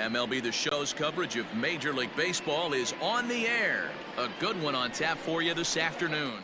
MLB The Show's coverage of Major League Baseball is on the air. A good one on tap for you this afternoon.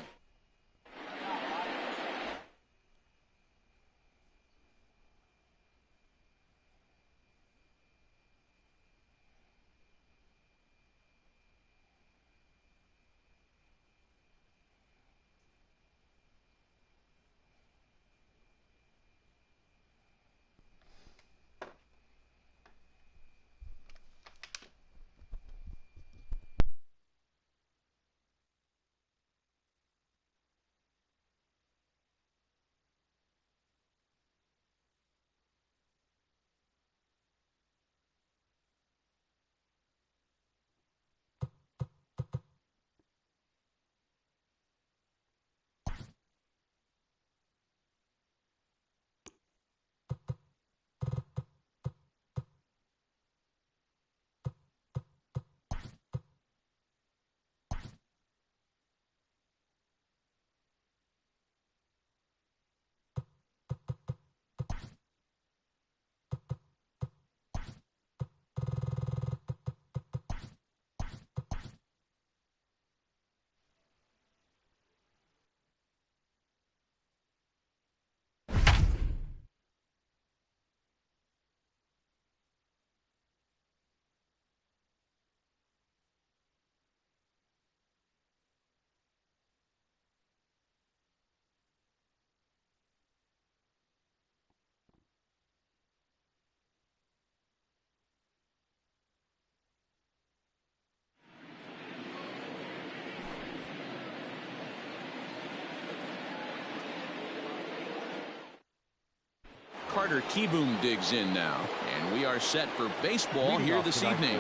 Carter Kieboom digs in now, and we are set for baseball here this evening.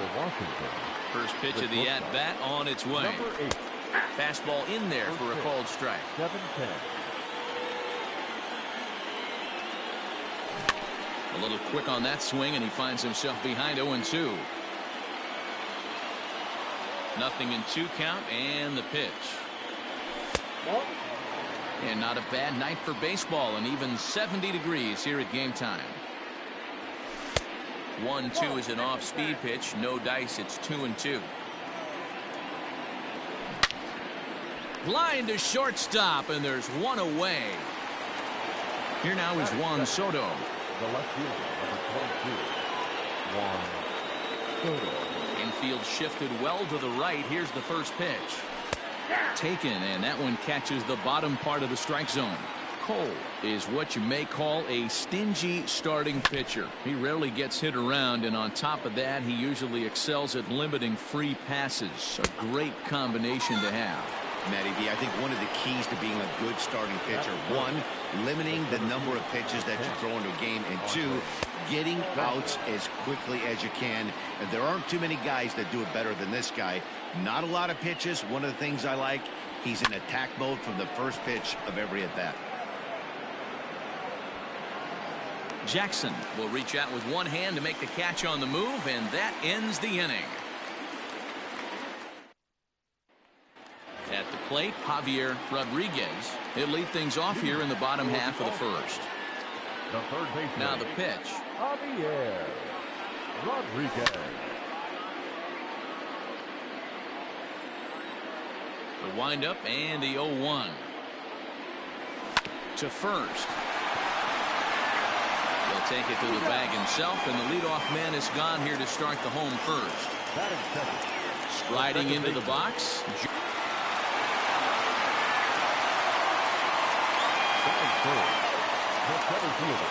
First pitch of the at-bat on its way. Fastball in there for a called strike. 7-10. A little quick on that swing, and he finds himself behind 0-2. Nothing in 2 count, and the pitch. And not a bad night for baseball, and even 70 degrees here at game time. 1-2 is an off-speed pitch. No dice. It's 2-2. Line to shortstop, and there's one away. Here now is Juan Soto. The left fielder, number 22, Juan Soto. Infield shifted well to the right. Here's the first pitch. Taken, and that one catches the bottom part of the strike zone. Cole is what you may call a stingy starting pitcher. He rarely gets hit around, and on top of that, he usually excels at limiting free passes. A great combination to have. Matty B, I think one of the keys to being a good starting pitcher, one, limiting the number of pitches that you throw into a game, and two, getting outs as quickly as you can. And there aren't too many guys that do it better than this guy. Not a lot of pitches. One of the things I like, he's in attack mode from the first pitch of every at bat. Jackson will reach out with one hand to make the catch on the move, and that ends the inning. At the plate, Javier Rodriguez. He'll lead things off here in the bottom half of the first. The third baseman. Now the pitch. Javier Rodriguez. The windup and the 0-1. To first. He'll take it to the bag himself, and the leadoff man is gone here to start the home first. Batting second. Sliding into the box. The center fielder,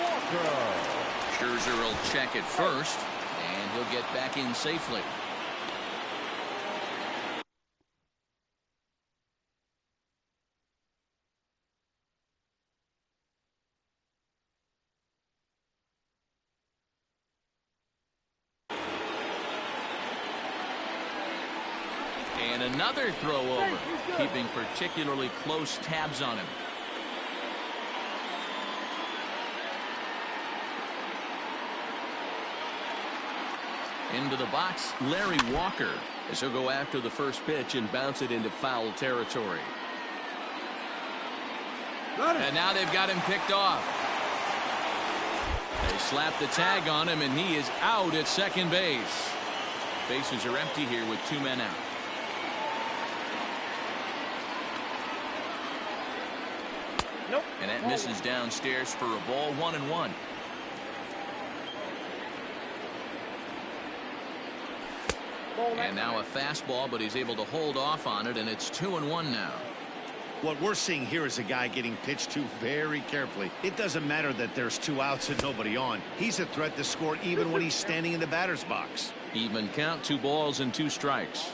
Walker. Scherzer will check it first, and he'll get back in safely. And another throw over, keeping particularly close tabs on him. Into the box, Larry Walker, as he'll go after the first pitch and bounce it into foul territory. And now they've got him picked off. They slapped the tag on him, and he is out at second base. Bases are empty here with 2 men out. Nope. And that misses downstairs for a ball, 1-1. And now a fastball, but he's able to hold off on it, and it's 2-1 now. What we're seeing here is a guy getting pitched to very carefully. It doesn't matter that there's 2 outs and nobody on. He's a threat to score even when he's standing in the batter's box. Even count, 2 balls and 2 strikes.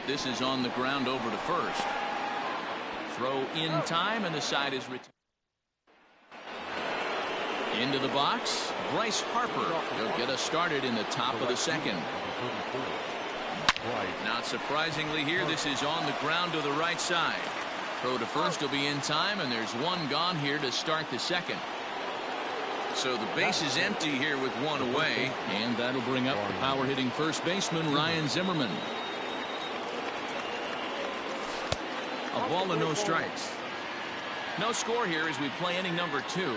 This is on the ground over to first. Throw in time, and the side is retired. Into the box, Bryce Harper. He'll get us started in the top of the second. Not surprisingly here, this is on the ground to the right side. Throw to first will be in time, and there's 1 gone here to start the second. So the base is empty here with 1 away, and that'll bring up the power-hitting first baseman, Ryan Zimmerman. A ball and no strikes. No score here as we play inning number 2.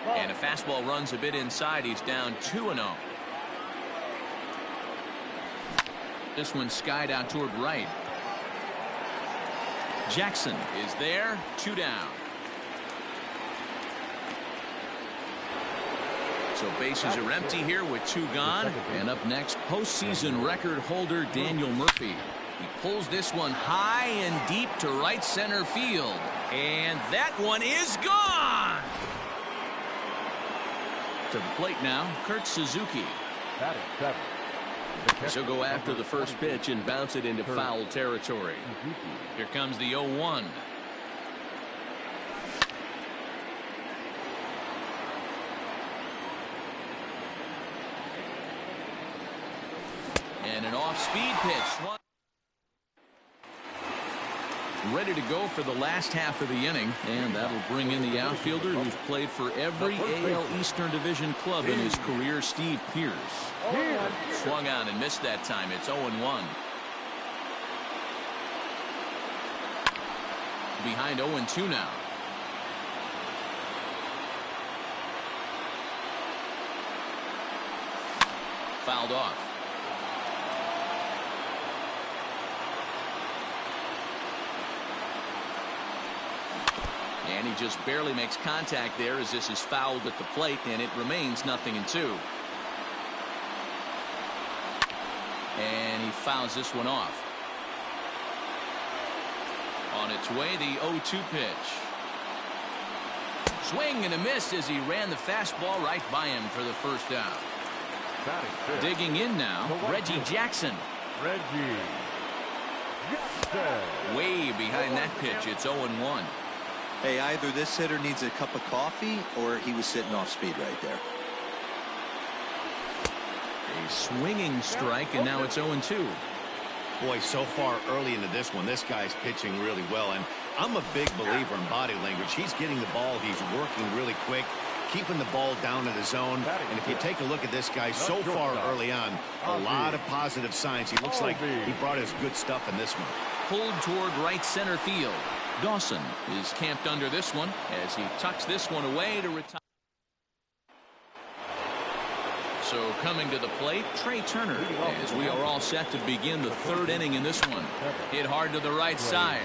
And a fastball runs a bit inside. He's down 2-0. This one skied out toward right. Jackson is there. 2 down. So bases are empty here with 2 gone. And up next, postseason record holder Daniel Murphy. He pulls this one high and deep to right center field. And that one is gone. To the plate now, Kurt Suzuki. Batting 7. She'll go after the first pitch and bounce it into foul territory. Here comes the 0-1. And an off-speed pitch. Ready to go for the last half of the inning, and that'll bring in the outfielder who's played for every AL Eastern Division club in his career, Steve Pearce. Swung on and missed that time. It's 0-1. Behind 0-2 now. Fouled off. And he just barely makes contact there as this is fouled at the plate, and it remains 0-2. And he fouls this one off. On its way, the 0-2 pitch. Swing and a miss as he ran the fastball right by him for the first out. Digging in now, Reggie Jackson. Reggie Jackson. Way behind that pitch. It's 0-1. Hey, either this hitter needs a cup of coffee or he was sitting off speed right there. A swinging strike, and now it's 0-2. Boy, so far early into this one, this guy's pitching really well, and I'm a big believer in body language. He's getting the ball, he's working really quick, keeping the ball down in the zone. And if you take a look at this guy so far early on, a lot of positive signs. He looks like he brought his good stuff in this one. Pulled toward right center field. Dawson is camped under this one as he tucks this one away to retire. So coming to the plate, Trey Turner, as we are all set to begin the 3rd inning in this one. Hit hard to the right side.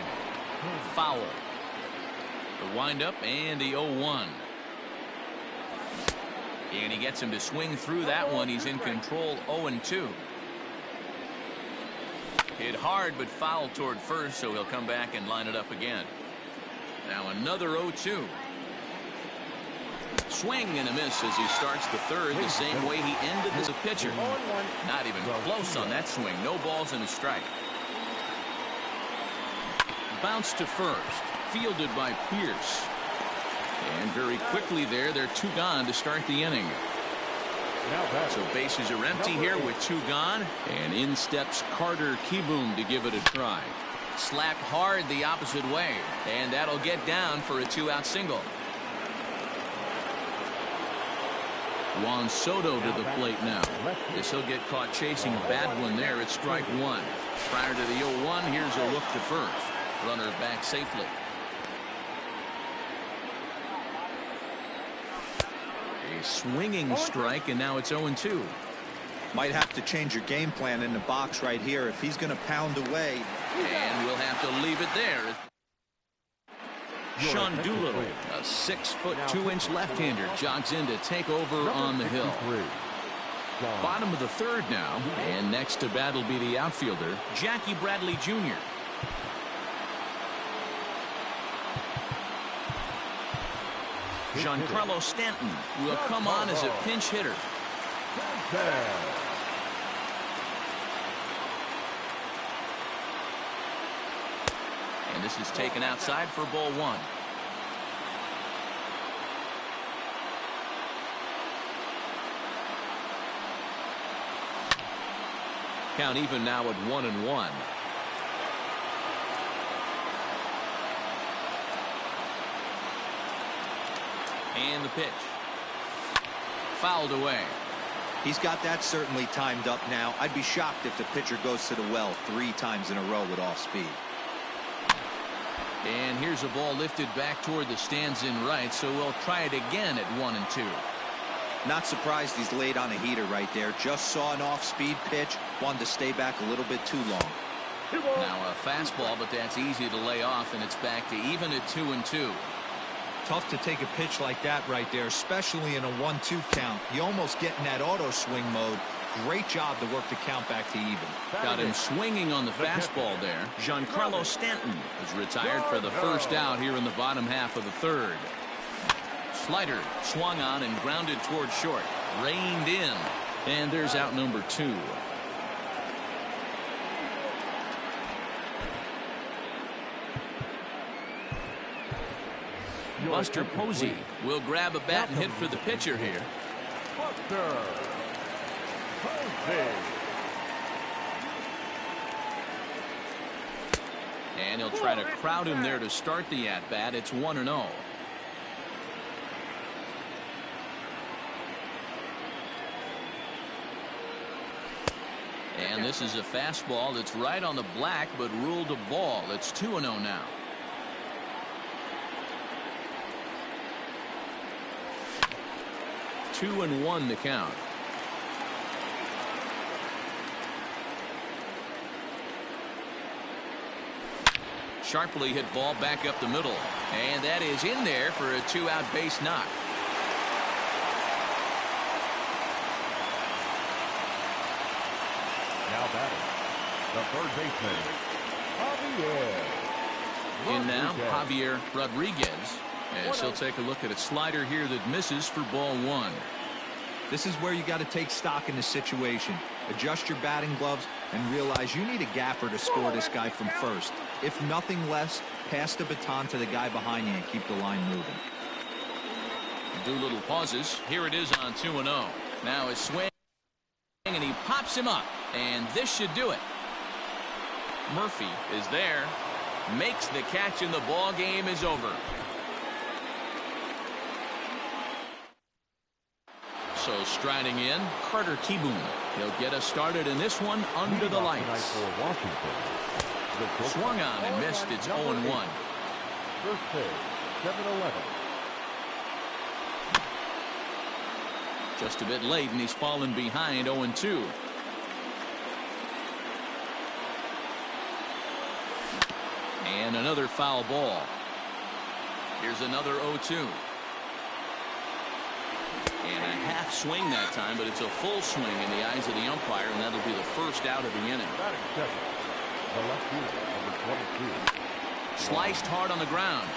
Foul. The windup and the 0-1. And he gets him to swing through that one. He's in control, 0-2. Hit hard but fouled toward first, so he'll come back and line it up again. Now another 0-2. Swing and a miss as he starts the 3rd the same way he ended as a pitcher. Not even close on that swing. No balls and a strike. Bounce to first. Fielded by Pearce. And very quickly there, they're 2 gone to start the inning. So bases are empty here with 2 gone. And in steps Carter Kieboom to give it a try. Slapped hard the opposite way. And that'll get down for a 2-out single. Juan Soto to the plate now. This he'll get caught chasing a bad one there. It's strike 1. Prior to the 0-1, here's a look to first. Runner back safely. A swinging strike, and now it's 0-2. Might have to change your game plan in the box right here if he's going to pound away. And we'll have to leave it there. Sean Doolittle, a 6'2" left-hander, jogs in to take over on the hill. Bottom of the third now, and next to bat will be the outfielder, Jackie Bradley Jr. Giancarlo Stanton will come on as a pinch hitter. And this is taken outside for ball one. Count even now at 1-1. And the pitch. Fouled away. He's got that certainly timed up now. I'd be shocked if the pitcher goes to the well 3 times in a row with off speed. And here's a ball lifted back toward the stands in right, so we'll try it again at 1-2. Not surprised he's laid on a heater right there. Just saw an off-speed pitch. Wanted to stay back a little bit too long. Now a fastball, but that's easy to lay off, and it's back to even at 2-2. Tough to take a pitch like that right there, especially in a 1-2 count. You almost get in that auto swing mode. Great job to work the count back to even. Got him swinging on the fastball there. Giancarlo Stanton is retired for the first out here in the bottom half of the third. Slider swung on and grounded toward short. Reined in. And there's out number 2. Buster Posey will grab a bat and hit for the pitcher here. Buster Posey. And he'll try to crowd him there to start the at-bat. It's 1-0. And this is a fastball that's right on the black, but ruled a ball. It's 2-0 now. Two and 1 to count. Sharply hit ball back up the middle, and that is in there for a 2-out base knock. Now batting, the third baseman, Javier. In now, Javier Rodriguez. As he'll take a look at a slider here that misses for ball 1. This is where you got to take stock in the situation. Adjust your batting gloves and realize you need a gapper to score this guy from first. If nothing less, pass the baton to the guy behind you and keep the line moving. Doolittle pauses. Here it is on 2-0. Now a swing, and he pops him up, and this should do it. Murphy is there, makes the catch, and the ball game is over. So striding in, Carter Kieboom. He'll get us started in this one under the lights. Swung on and missed. It's 0-1. First pitch, 7-11. Just a bit late, and he's fallen behind 0-2. And another foul ball. Here's another 0-2. And a half swing that time, but it's a full swing in the eyes of the umpire, and that'll be the first out of the inning. The left fielder, number 22. Sliced hard on the ground,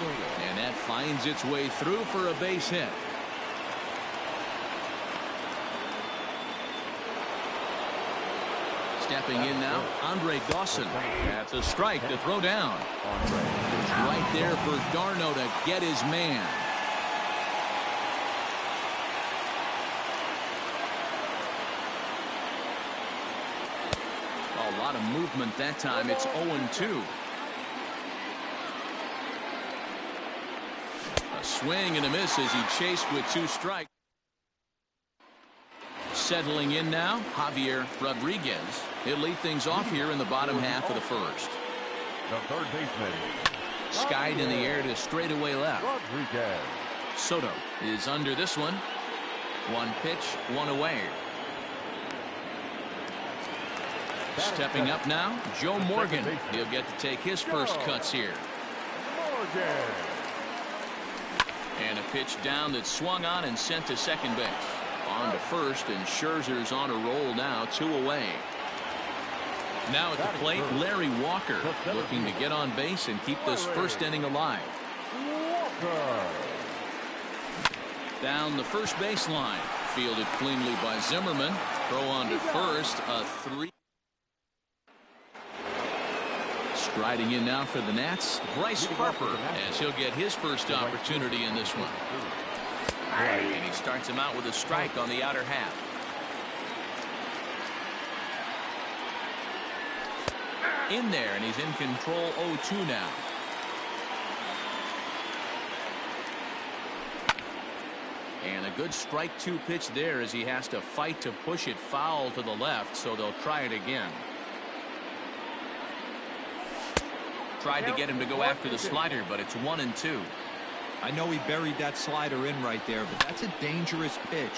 and that finds its way through for a base hit. Stepping in now, Andre Dawson. That's a strike to throw down. It's right there for Darno to get his man. A lot of movement that time. It's 0-2. A swing and a miss as he chased with 2 strikes. Settling in now, Javier Rodriguez. He'll lead things off here in the bottom half of the first. The third baseman, Skied in the air to straightaway left. Rodriguez. Soto is under this one. One pitch, one away. Stepping up now, Joe Morgan. He'll get to take his first cuts here. And a pitch down that swung on and sent to second base. On to first, and Scherzer's on a roll now, 2 away. Now at the plate, Larry Walker looking to get on base and keep this first inning alive. Down the first baseline, fielded cleanly by Zimmerman. Throw on to first, a 3. Striding in now for the Nats, Bryce Harper, as he'll get his first opportunity in this one. And he starts him out with a strike on the outer half. In there, and he's in control 0-2 now. And a good strike 2 pitch there as he has to fight to push it foul to the left, so they'll try it again. Tried to get him to go after the slider, but it's 1-2. I know he buried that slider in right there, but that's a dangerous pitch.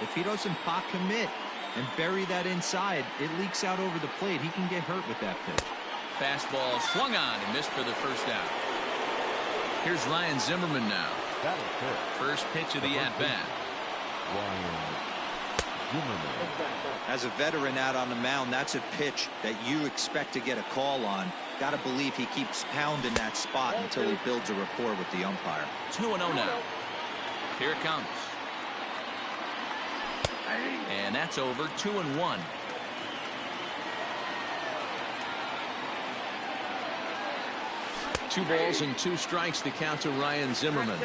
If he doesn't pot commit and bury that inside, it leaks out over the plate. He can get hurt with that pitch. Fastball swung on and missed for the first out. Here's Ryan Zimmerman now. First pitch of the at-bat. As a veteran out on the mound, that's a pitch that you expect to get a call on. Got to believe he keeps pounding that spot until he builds a rapport with the umpire. 2-0 now. Here it comes. And that's over. 2-1. Two balls and 2 strikes to count to Ryan Zimmerman.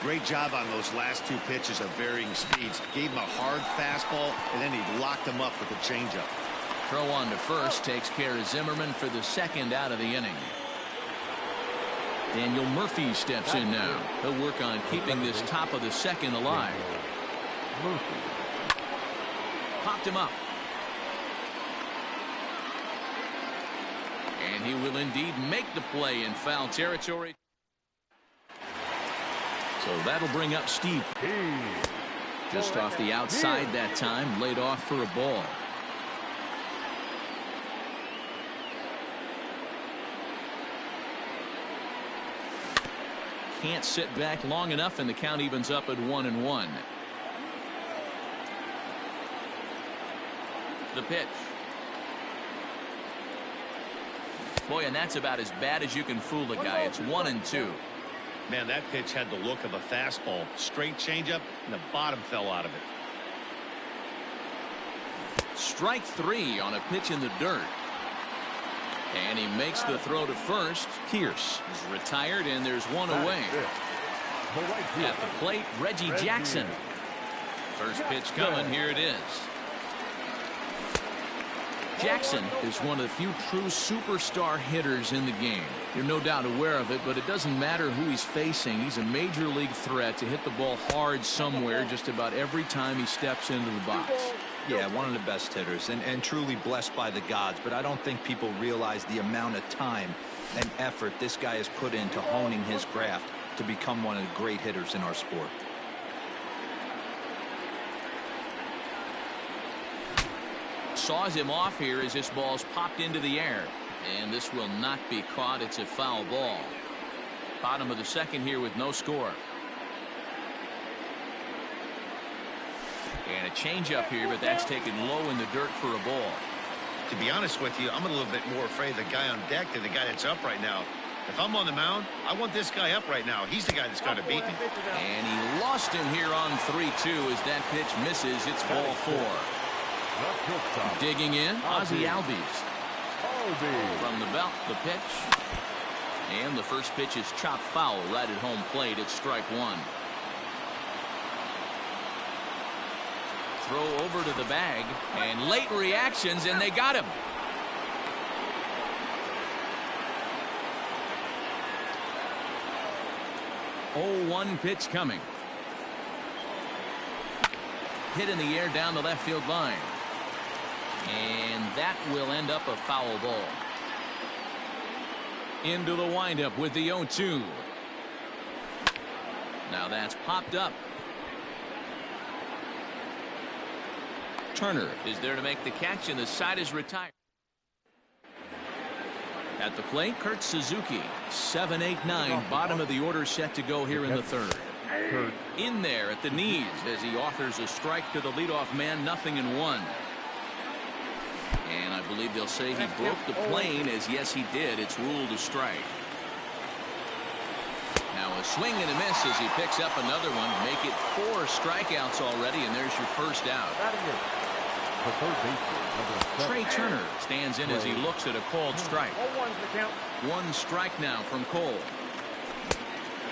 Great job on those last 2 pitches of varying speeds. Gave him a hard fastball, and then he locked him up with a changeup. Throw on to first takes care of Zimmerman for the second out of the inning. Daniel Murphy steps in now. He'll work on keeping this top of the second alive. Popped him up. And he will indeed make the play in foul territory. So that'll bring up Steve. Just off the outside that time, laid off for a ball. Can't sit back long enough, and the count evens up at 1-1. The pitch. Boy, and that's about as bad as you can fool a guy. It's 1-2. Man, that pitch had the look of a fastball. Straight changeup, and the bottom fell out of it. Strike 3 on a pitch in the dirt. And he makes the throw to first. Pierce is retired, and there's 1 away. At the plate, Reggie Jackson. First pitch coming. Here it is. Jackson is one of the few true superstar hitters in the game. You're no doubt aware of it, but it doesn't matter who he's facing. He's a major league threat to hit the ball hard somewhere just about every time he steps into the box. Yeah, one of the best hitters and truly blessed by the gods, but I don't think people realize the amount of time and effort this guy has put into honing his craft to become one of the great hitters in our sport. Saws him off here as this ball's popped into the air, and this will not be caught. It's a foul ball. Bottom of the second here with no score. And a changeup here, but that's taken low in the dirt for a ball. To be honest with you, I'm a little bit more afraid of the guy on deck than the guy that's up right now. If I'm on the mound, I want this guy up right now. He's the guy that's got to beat me. And he lost him here on 3-2 as that pitch misses. It's ball 4. Digging in, Ozzie Albies. From the belt, the pitch. And the first pitch is chopped foul right at home plate. It's strike 1. Throw over to the bag, and late reactions, and they got him. Oh, 1 pitch coming. Hit in the air down the left field line. And that will end up a foul ball. Into the windup with the 0-2. Now that's popped up. Turner is there to make the catch, and the side is retired. At the plate, Kurt Suzuki. 7, 8, 9. Bottom of the order set to go here in the third. In there at the knees as he offers a strike to the leadoff man. 0-1. And I believe they'll say he broke the plane, as yes he did. It's ruled a strike. Now a swing and a miss as he picks up another one. Make it 4 strikeouts already, and there's your first out. Trey Turner stands in as he looks at a called strike. 1 strike now from Cole.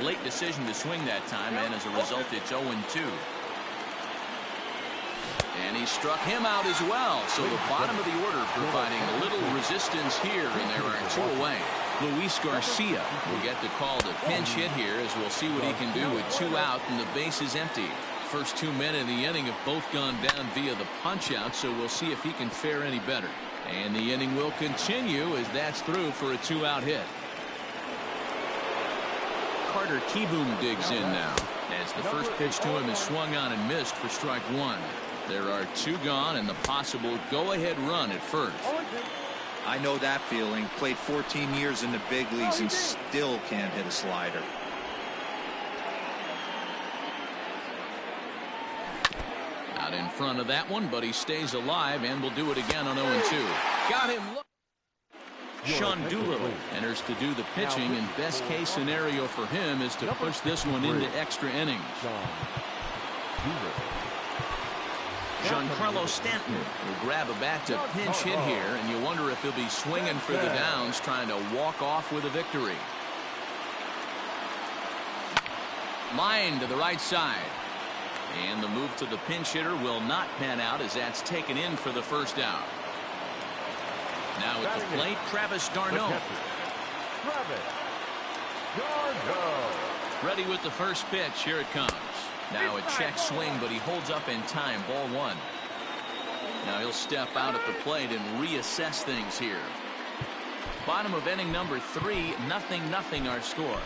Late decision to swing that time, and as a result it's 0-2. And he struck him out as well. So the bottom of the order providing a little resistance here, and there are 2 away. Luis Garcia will get the call to pinch hit here, as we'll see what he can do with 2 out and the base is empty. First 2 men in the inning have both gone down via the punch out, so we'll see if he can fare any better. And the inning will continue as that's through for a 2-out hit. Carter Kieboom digs in now as the first pitch to him is swung on and missed for strike 1. There are 2 gone and the possible go-ahead run at first. I know that feeling. Played 14 years in the big leagues and still can't hit a slider. Out in front of that one, but he stays alive and will do it again on 0-2. Got him. Sean Doolittle enters to do the pitching, and best case scenario for him is to push this one into extra innings. Giancarlo Stanton will grab a bat to pinch hit here, and you wonder if he'll be swinging for the downs, trying to walk off with a victory. Line to the right side. And the move to the pinch hitter will not pan out, as that's taken in for the first out. Now at the plate, Travis d'Arnaud. Ready with the first pitch. Here it comes. Now a check swing, but he holds up in time. Ball 1. Now he'll step out at the plate and reassess things here. Bottom of inning number 3. 0-0 our score.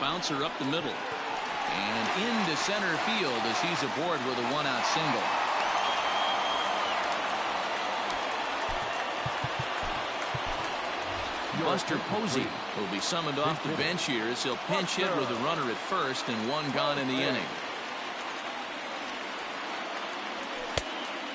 Bouncer up the middle and into center field as he's aboard with a 1-out single. Buster Posey will be summoned off the bench here as he'll pinch hit with a runner at first and 1 gone in the inning.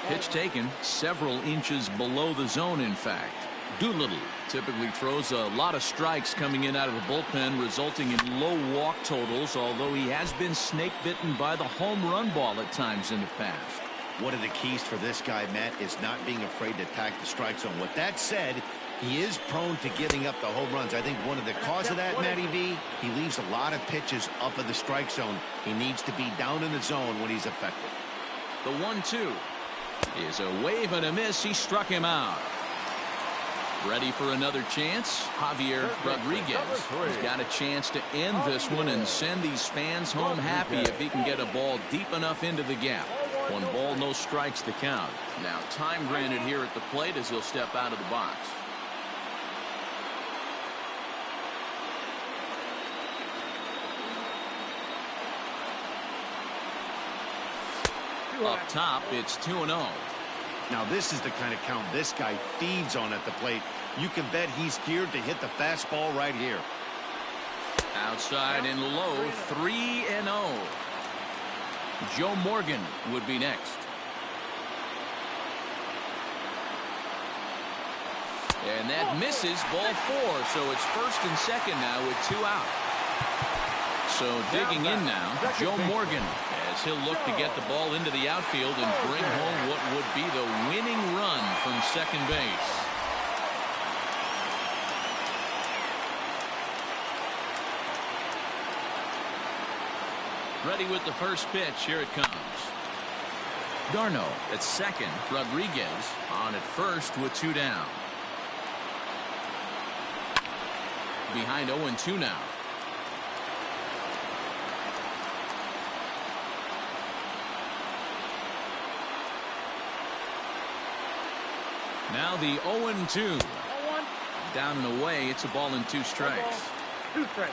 Pitch taken several inches below the zone, in fact. Doolittle typically throws a lot of strikes coming in out of the bullpen, resulting in low walk totals, although he has been snake bitten by the home run ball at times in the past. One of the keys for this guy, Matt, is not being afraid to attack the strike zone. With that said, he is prone to giving up the home runs. I think one of the cause of that, Matty V, he leaves a lot of pitches up in the strike zone. He needs to be down in the zone when he's effective. The 1-2 is a wave and a miss. He struck him out. Ready for another chance. Javier Rodriguez has got a chance to end this one and send these fans home happy if he can get a ball deep enough into the gap. 1 ball, no strikes to count. Now time granted here at the plate as he'll step out of the box. Up top, it's 2-0. Now this is the kind of count this guy feeds on at the plate. You can bet he's geared to hit the fastball right here. Outside and low, 3-0. Joe Morgan would be next. And that misses, ball 4. So it's first and second now with 2 out. So digging in now, Joe Morgan, as he'll look to get the ball into the outfield and bring home what would be the winning run from second base. Ready with the first pitch. Here it comes. d'Arnaud at second. Rodriguez on at first with 2 down. Behind 0-2 now. Now the 0-2. Down and away. It's a ball and 2 strikes. 2 strikes.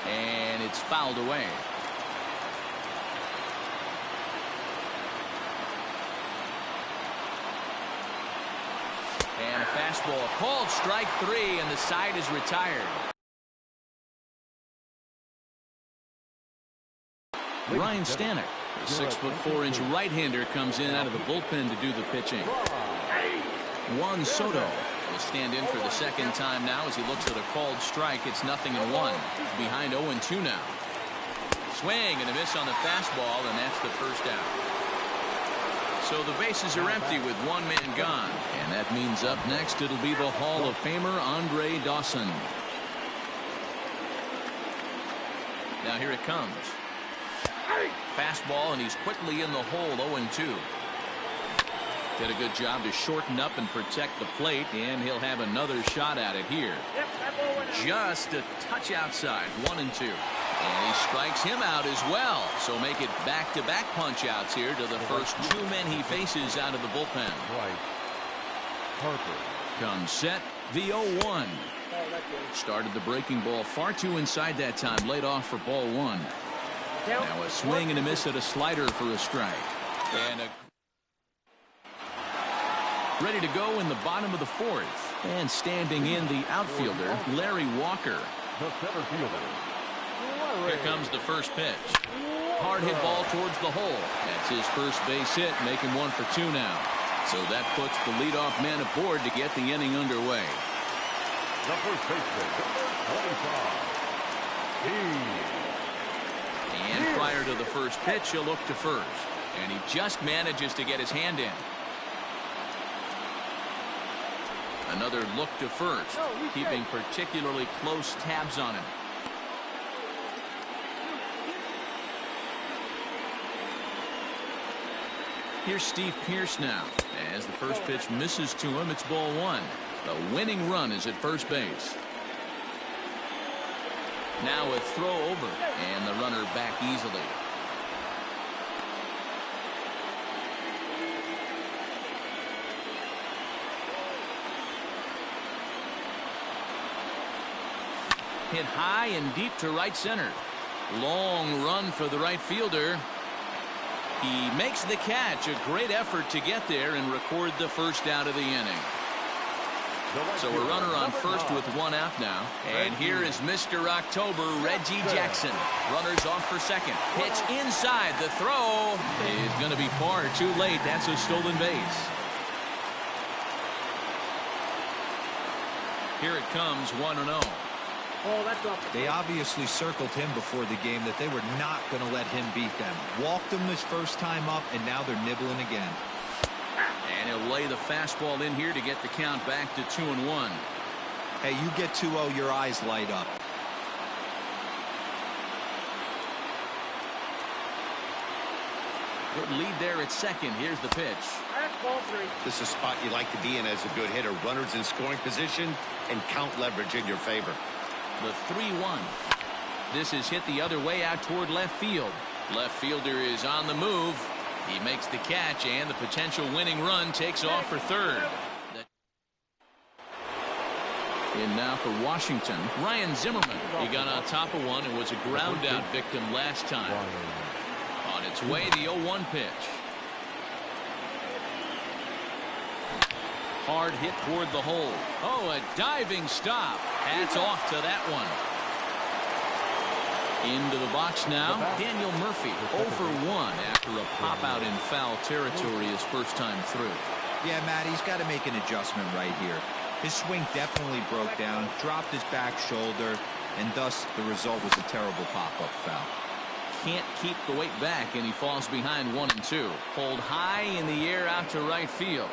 And it's fouled away. And a fastball called strike 3, and the side is retired. Ryan Stanek, the 6'4" right-hander, comes in out of the bullpen to do the pitching. Juan Soto will stand in for the second time now as he looks at a called strike. It's 0-1. Behind 0-2 now. Swing and a miss on the fastball, and that's the first out. So the bases are empty with 1 man gone. And that means up next it'll be the Hall of Famer Andre Dawson. Now here it comes. Fastball, and he's quickly in the hole. 0-2. Did a good job to shorten up and protect the plate, and he'll have another shot at it here. Just a touch outside. 1-2. And he strikes him out as well. So make it back-to-back punch-outs here to the first 2 men he faces out of the bullpen. Bryce Harper. Comes set, the 0-1. Started the breaking ball far too inside that time. Laid off for ball 1. Now a swing and a miss at a slider for a strike. And ready to go in the bottom of the 4th. And standing in the outfielder, Larry Walker. The center fielder. Here comes the first pitch. Hard hit ball towards the hole. That's his first base hit, making 1 for 2 now. So that puts the leadoff man aboard to get the inning underway. The first baseman, 25. And prior to the first pitch, he'll look to first. And he just manages to get his hand in. Another look to first, keeping particularly close tabs on him. Here's Steve Pearce now. As the first pitch misses to him, it's ball 1. The winning run is at first base. Now a throw over, and the runner back easily. Hit high and deep to right center. Long run for the right fielder. He makes the catch. A great effort to get there and record the first out of the inning. So a runner on first with 1 out now. And here is Mr. October, Reggie Jackson. Runners off for second. Pitch inside. The throw is going to be far too late. That's a stolen base. Here it comes, 1-0. They obviously circled him before the game that they were not going to let him beat them. Walked him his first time up, and now they're nibbling again. And he'll lay the fastball in here to get the count back to 2-1. Hey, you get 2-0, your eyes light up. Good lead there at second. Here's the pitch. This is a spot you like to be in as a good hitter. Runners in scoring position and count leverage in your favor. The 3-1. This is hit the other way out toward left field. Left fielder is on the move. He makes the catch, and the potential winning run takes off for third. In now for Washington, Ryan Zimmerman. He got on top of one and was a ground out victim last time. On its way, the 0-1 pitch. Hard hit toward the hole. Oh, a diving stop. Hats off to that one. Into the box now, Daniel Murphy, 0 for 1 after a pop-out in foul territory his first time through. Yeah, Matt, he's got to make an adjustment right here. His swing definitely broke down, dropped his back shoulder, and thus the result was a terrible pop-up foul. Can't keep the weight back, and he falls behind 1-2. Pulled high in the air out to right field.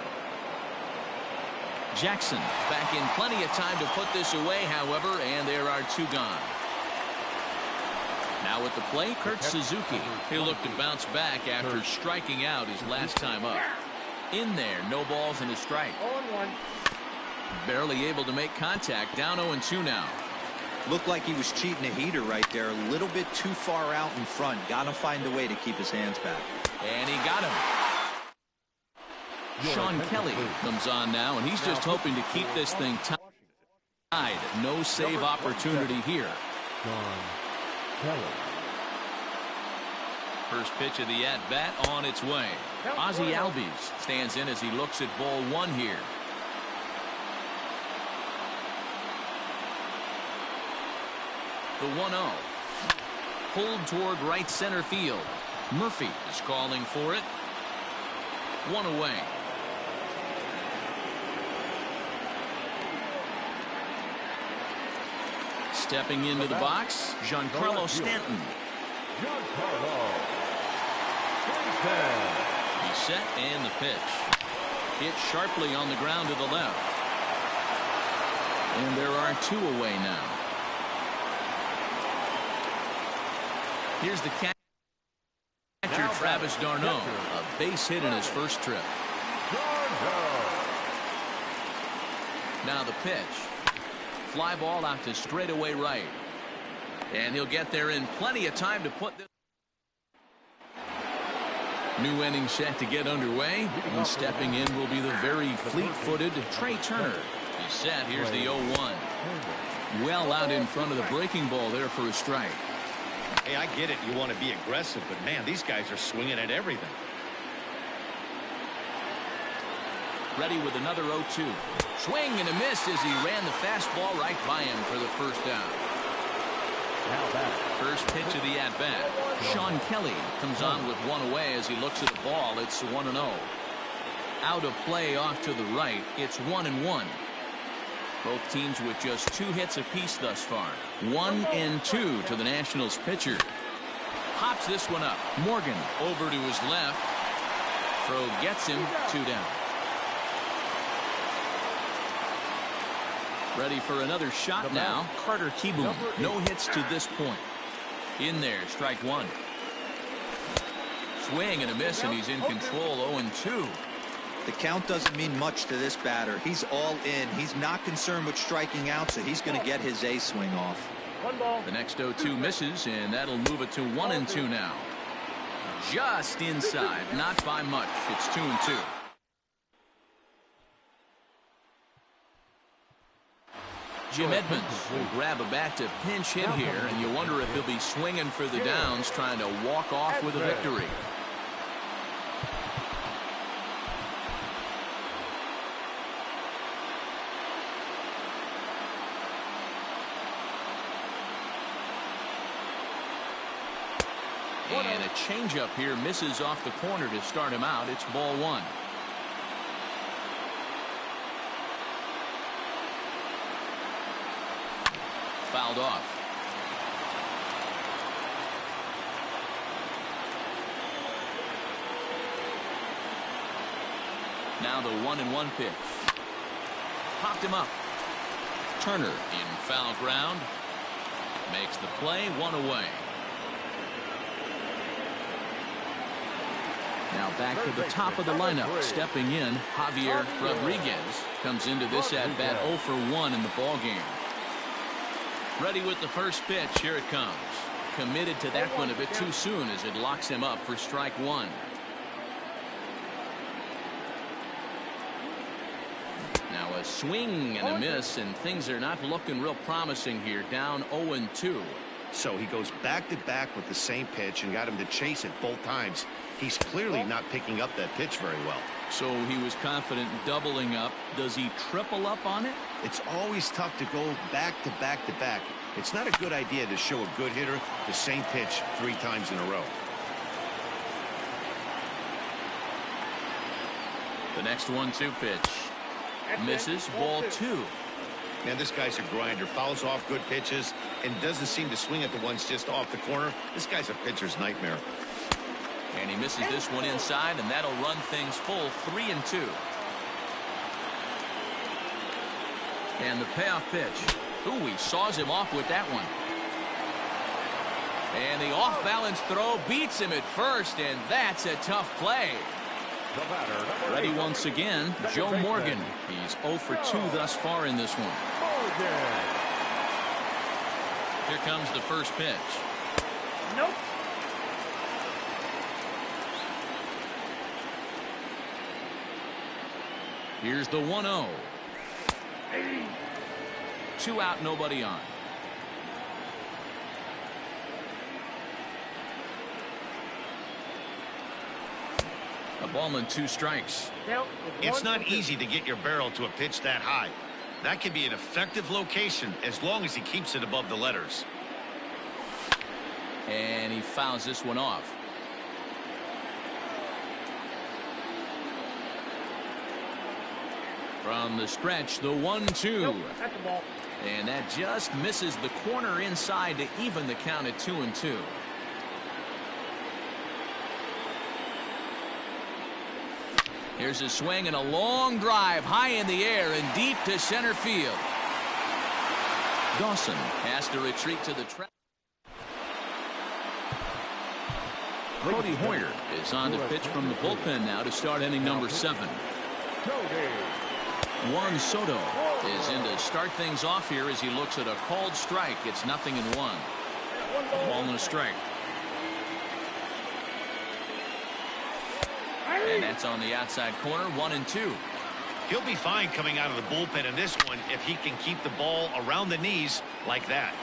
Jackson back in plenty of time to put this away, however, and there are 2 gone. Now at the plate, Kurt Suzuki. He'll look to bounce back after striking out his last time up. In there, no balls and a strike. 0-1. Barely able to make contact. Down 0-2 now. Looked like he was cheating a heater right there. A little bit too far out in front. Got to find a way to keep his hands back. And he got him. Sean Kelly comes on now, and he's just hoping to keep this thing tied. No save opportunity here. First pitch of the at-bat on its way. Ozzie Albies stands in as he looks at ball one here. The 1-0. Pulled toward right center field. Murphy is calling for it. One away. Stepping into the box, Giancarlo Stanton. He's set and the pitch. Hit sharply on the ground to the left. And there are two away now. Here's the catcher, Travis d'Arnaud. A base hit in his first trip. Now the pitch. Fly ball out to straightaway right. And he'll get there in plenty of time to put this. New inning set to get underway. And stepping in will be the very fleet-footed Trey Turner. He's set. Here's the 0-1. Well out in front of the breaking ball there for a strike. Hey, I get it. You want to be aggressive, but man, these guys are swinging at everything. Ready with another 0-2. Swing and a miss as he ran the fastball right by him for the first down. First pitch of the at-bat. Sean Kelly comes on with one away as he looks at the ball. It's 1-0. Out of play off to the right. It's 1-1. Both teams with just 2 hits apiece thus far. 1-2 to the Nationals pitcher. Pops this one up. Morgan over to his left. Throw gets him 2 down. Ready for another shot now. Carter Kieboom. No hits to this point. In there, strike one. Swing and a miss, and he's in control. 0-2. The count doesn't mean much to this batter. He's all in. He's not concerned with striking out, so he's going to get his A swing off. The next 0-2 misses, and that'll move it to 1-2 now. Just inside, not by much. It's 2-2. Jim Edmonds will grab a bat to pinch hit here, and you wonder if he'll be swinging for the downs, trying to walk off with a victory. And a changeup here misses off the corner to start him out. It's ball one. Fouled off. Now the 1-1 pitch. Popped him up. Turner in foul ground. Makes the play, 1 away. Now back to the top of the lineup. Stepping in, Javier Rodriguez comes into this at-bat 0 for 1 in the ballgame. Ready with the first pitch. Here it comes. Committed to that one a bit too soon as it locks him up for strike one. Now a swing and a miss, and things are not looking real promising here. Down 0-2. So he goes back-to-back with the same pitch and got him to chase it both times. He's clearly not picking up that pitch very well. So he was confident in doubling up. Does he triple up on it? It's always tough to go back-to-back-to-back. It's not a good idea to show a good hitter the same pitch 3 times in a row. The next 1-2 pitch. Misses, ball 2. Man, this guy's a grinder. Fouls off good pitches and doesn't seem to swing at the ones just off the corner. This guy's a pitcher's nightmare. And he misses this one inside, and that'll run things full 3-2. And the payoff pitch. Ooh, he saws him off with that one. And the off-balance throw beats him at first, and that's a tough play. Ready once again, Joe Morgan. He's 0 for 2 thus far in this one. Here comes the first pitch. Nope. Here's the 1-0. 2 out, nobody on. A ball and 2 strikes. It's not easy to get your barrel to a pitch that high. That can be an effective location as long as he keeps it above the letters. And he fouls this one off. From the stretch, the 1-2. Nope, that's the ball. And that just misses the corner inside to even the count at 2-2. Here's his swing and a long drive high in the air and deep to center field. Dawson has to retreat to the track. Cody Hoyer is on to pitch from the bullpen now to start inning number 7. Juan Soto is in to start things off here as he looks at a called strike. It's 0-1. A ball and a strike. And that's on the outside corner, 1-2. He'll be fine coming out of the bullpen in this one if he can keep the ball around the knees like that.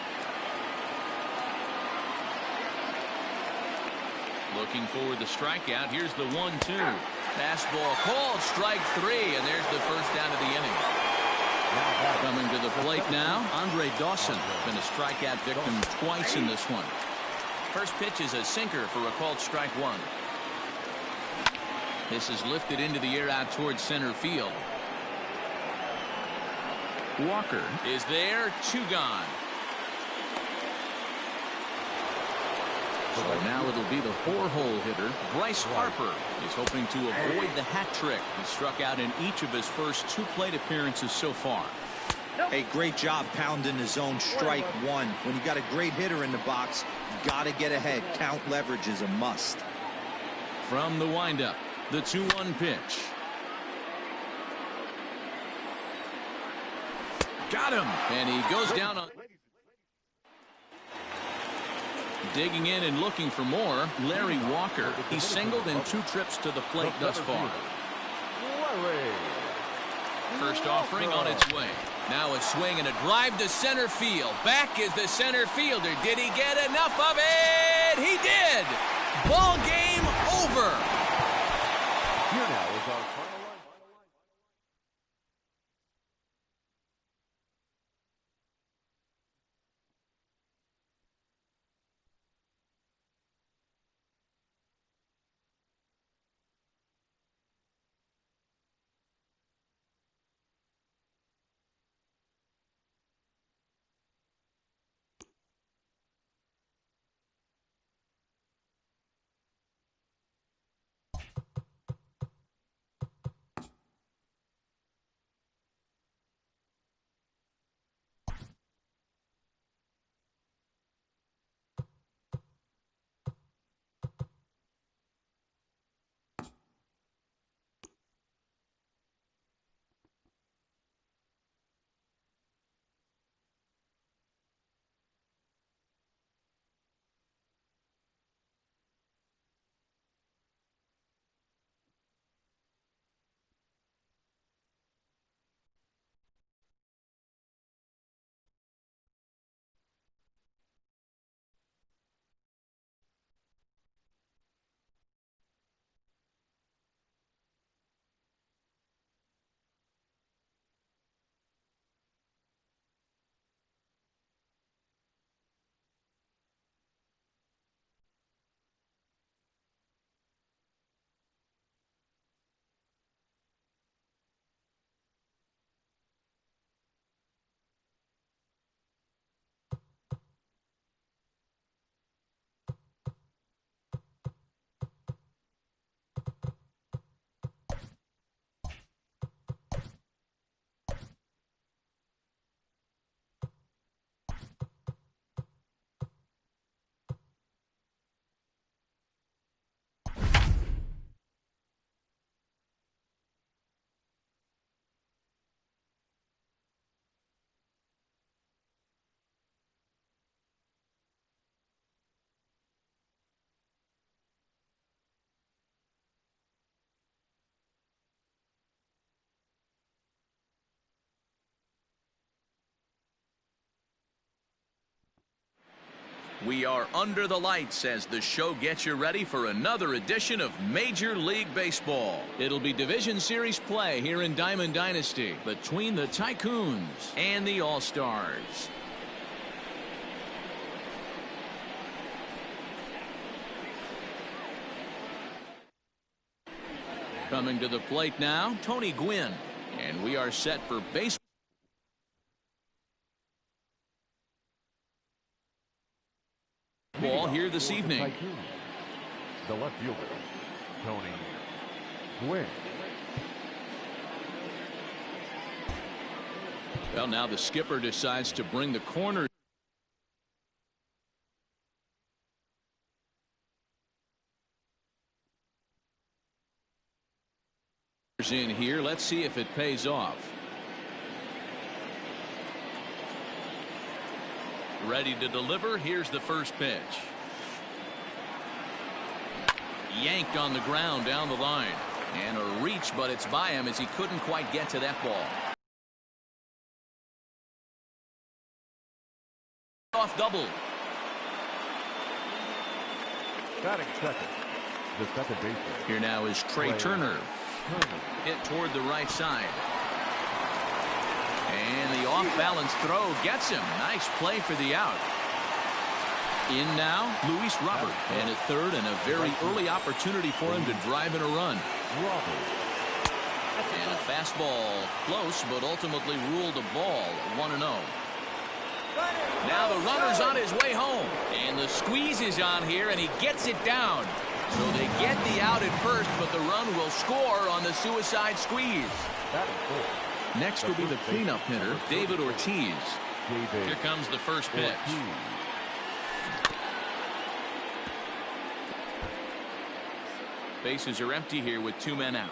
Looking for the strikeout. Here's the 1-2. Fastball called, strike 3, and there's the first down of the inning. Coming to the plate now, Andre Dawson. Been a strikeout victim twice in this one. First pitch is a sinker for a called strike 1. This is lifted into the air out towards center field. Walker is there, 2 gone. So now it'll be the 4-hole hitter. Bryce Harper is hoping to avoid the hat trick. He struck out in each of his first 2 plate appearances so far. Hey, great job pounding the zone strike 1. When you got a great hitter in the box, you got to get ahead. Count leverage is a must. From the windup, the 2-1 pitch. Got him, and he goes down on. Digging in and looking for more, Larry Walker. He's singled in 2 trips to the plate thus far. First offering on its way. Now a swing and a drive to center field. Back is the center fielder. Did he get enough of it? He did. Ball game over. Here now is our final line. We are under the lights as the show gets you ready for another edition of Major League Baseball. It'll be Division Series play here in Diamond Dynasty between the Tycoons and the All-Stars. Coming to the plate now, Tony Gwynn. And we are set for baseball. Ball here this evening. The left fielder, Tony Gwynn. Well, now the skipper decides to bring the corner in here. Let's see if it pays off. Ready to deliver. Here's the first pitch. Yanked on the ground down the line. And a reach, but it's by him as he couldn't quite get to that ball. Off double. Batting second, the second baseman. Here now is Trey Turner. Hit toward the right side. And the off-balance throw gets him. Nice play for the out. In now, Luis Robert. And at third, and a very early opportunity for him to drive in a run. And a fastball close, but ultimately ruled a ball. 1-0. Now the runner's on his way home. And the squeeze is on here, and he gets it down. So they get the out at first, but the run will score on the suicide squeeze. Next will be the cleanup hitter, David Ortiz. Here comes the first pitch. Bases are empty here with 2 men out.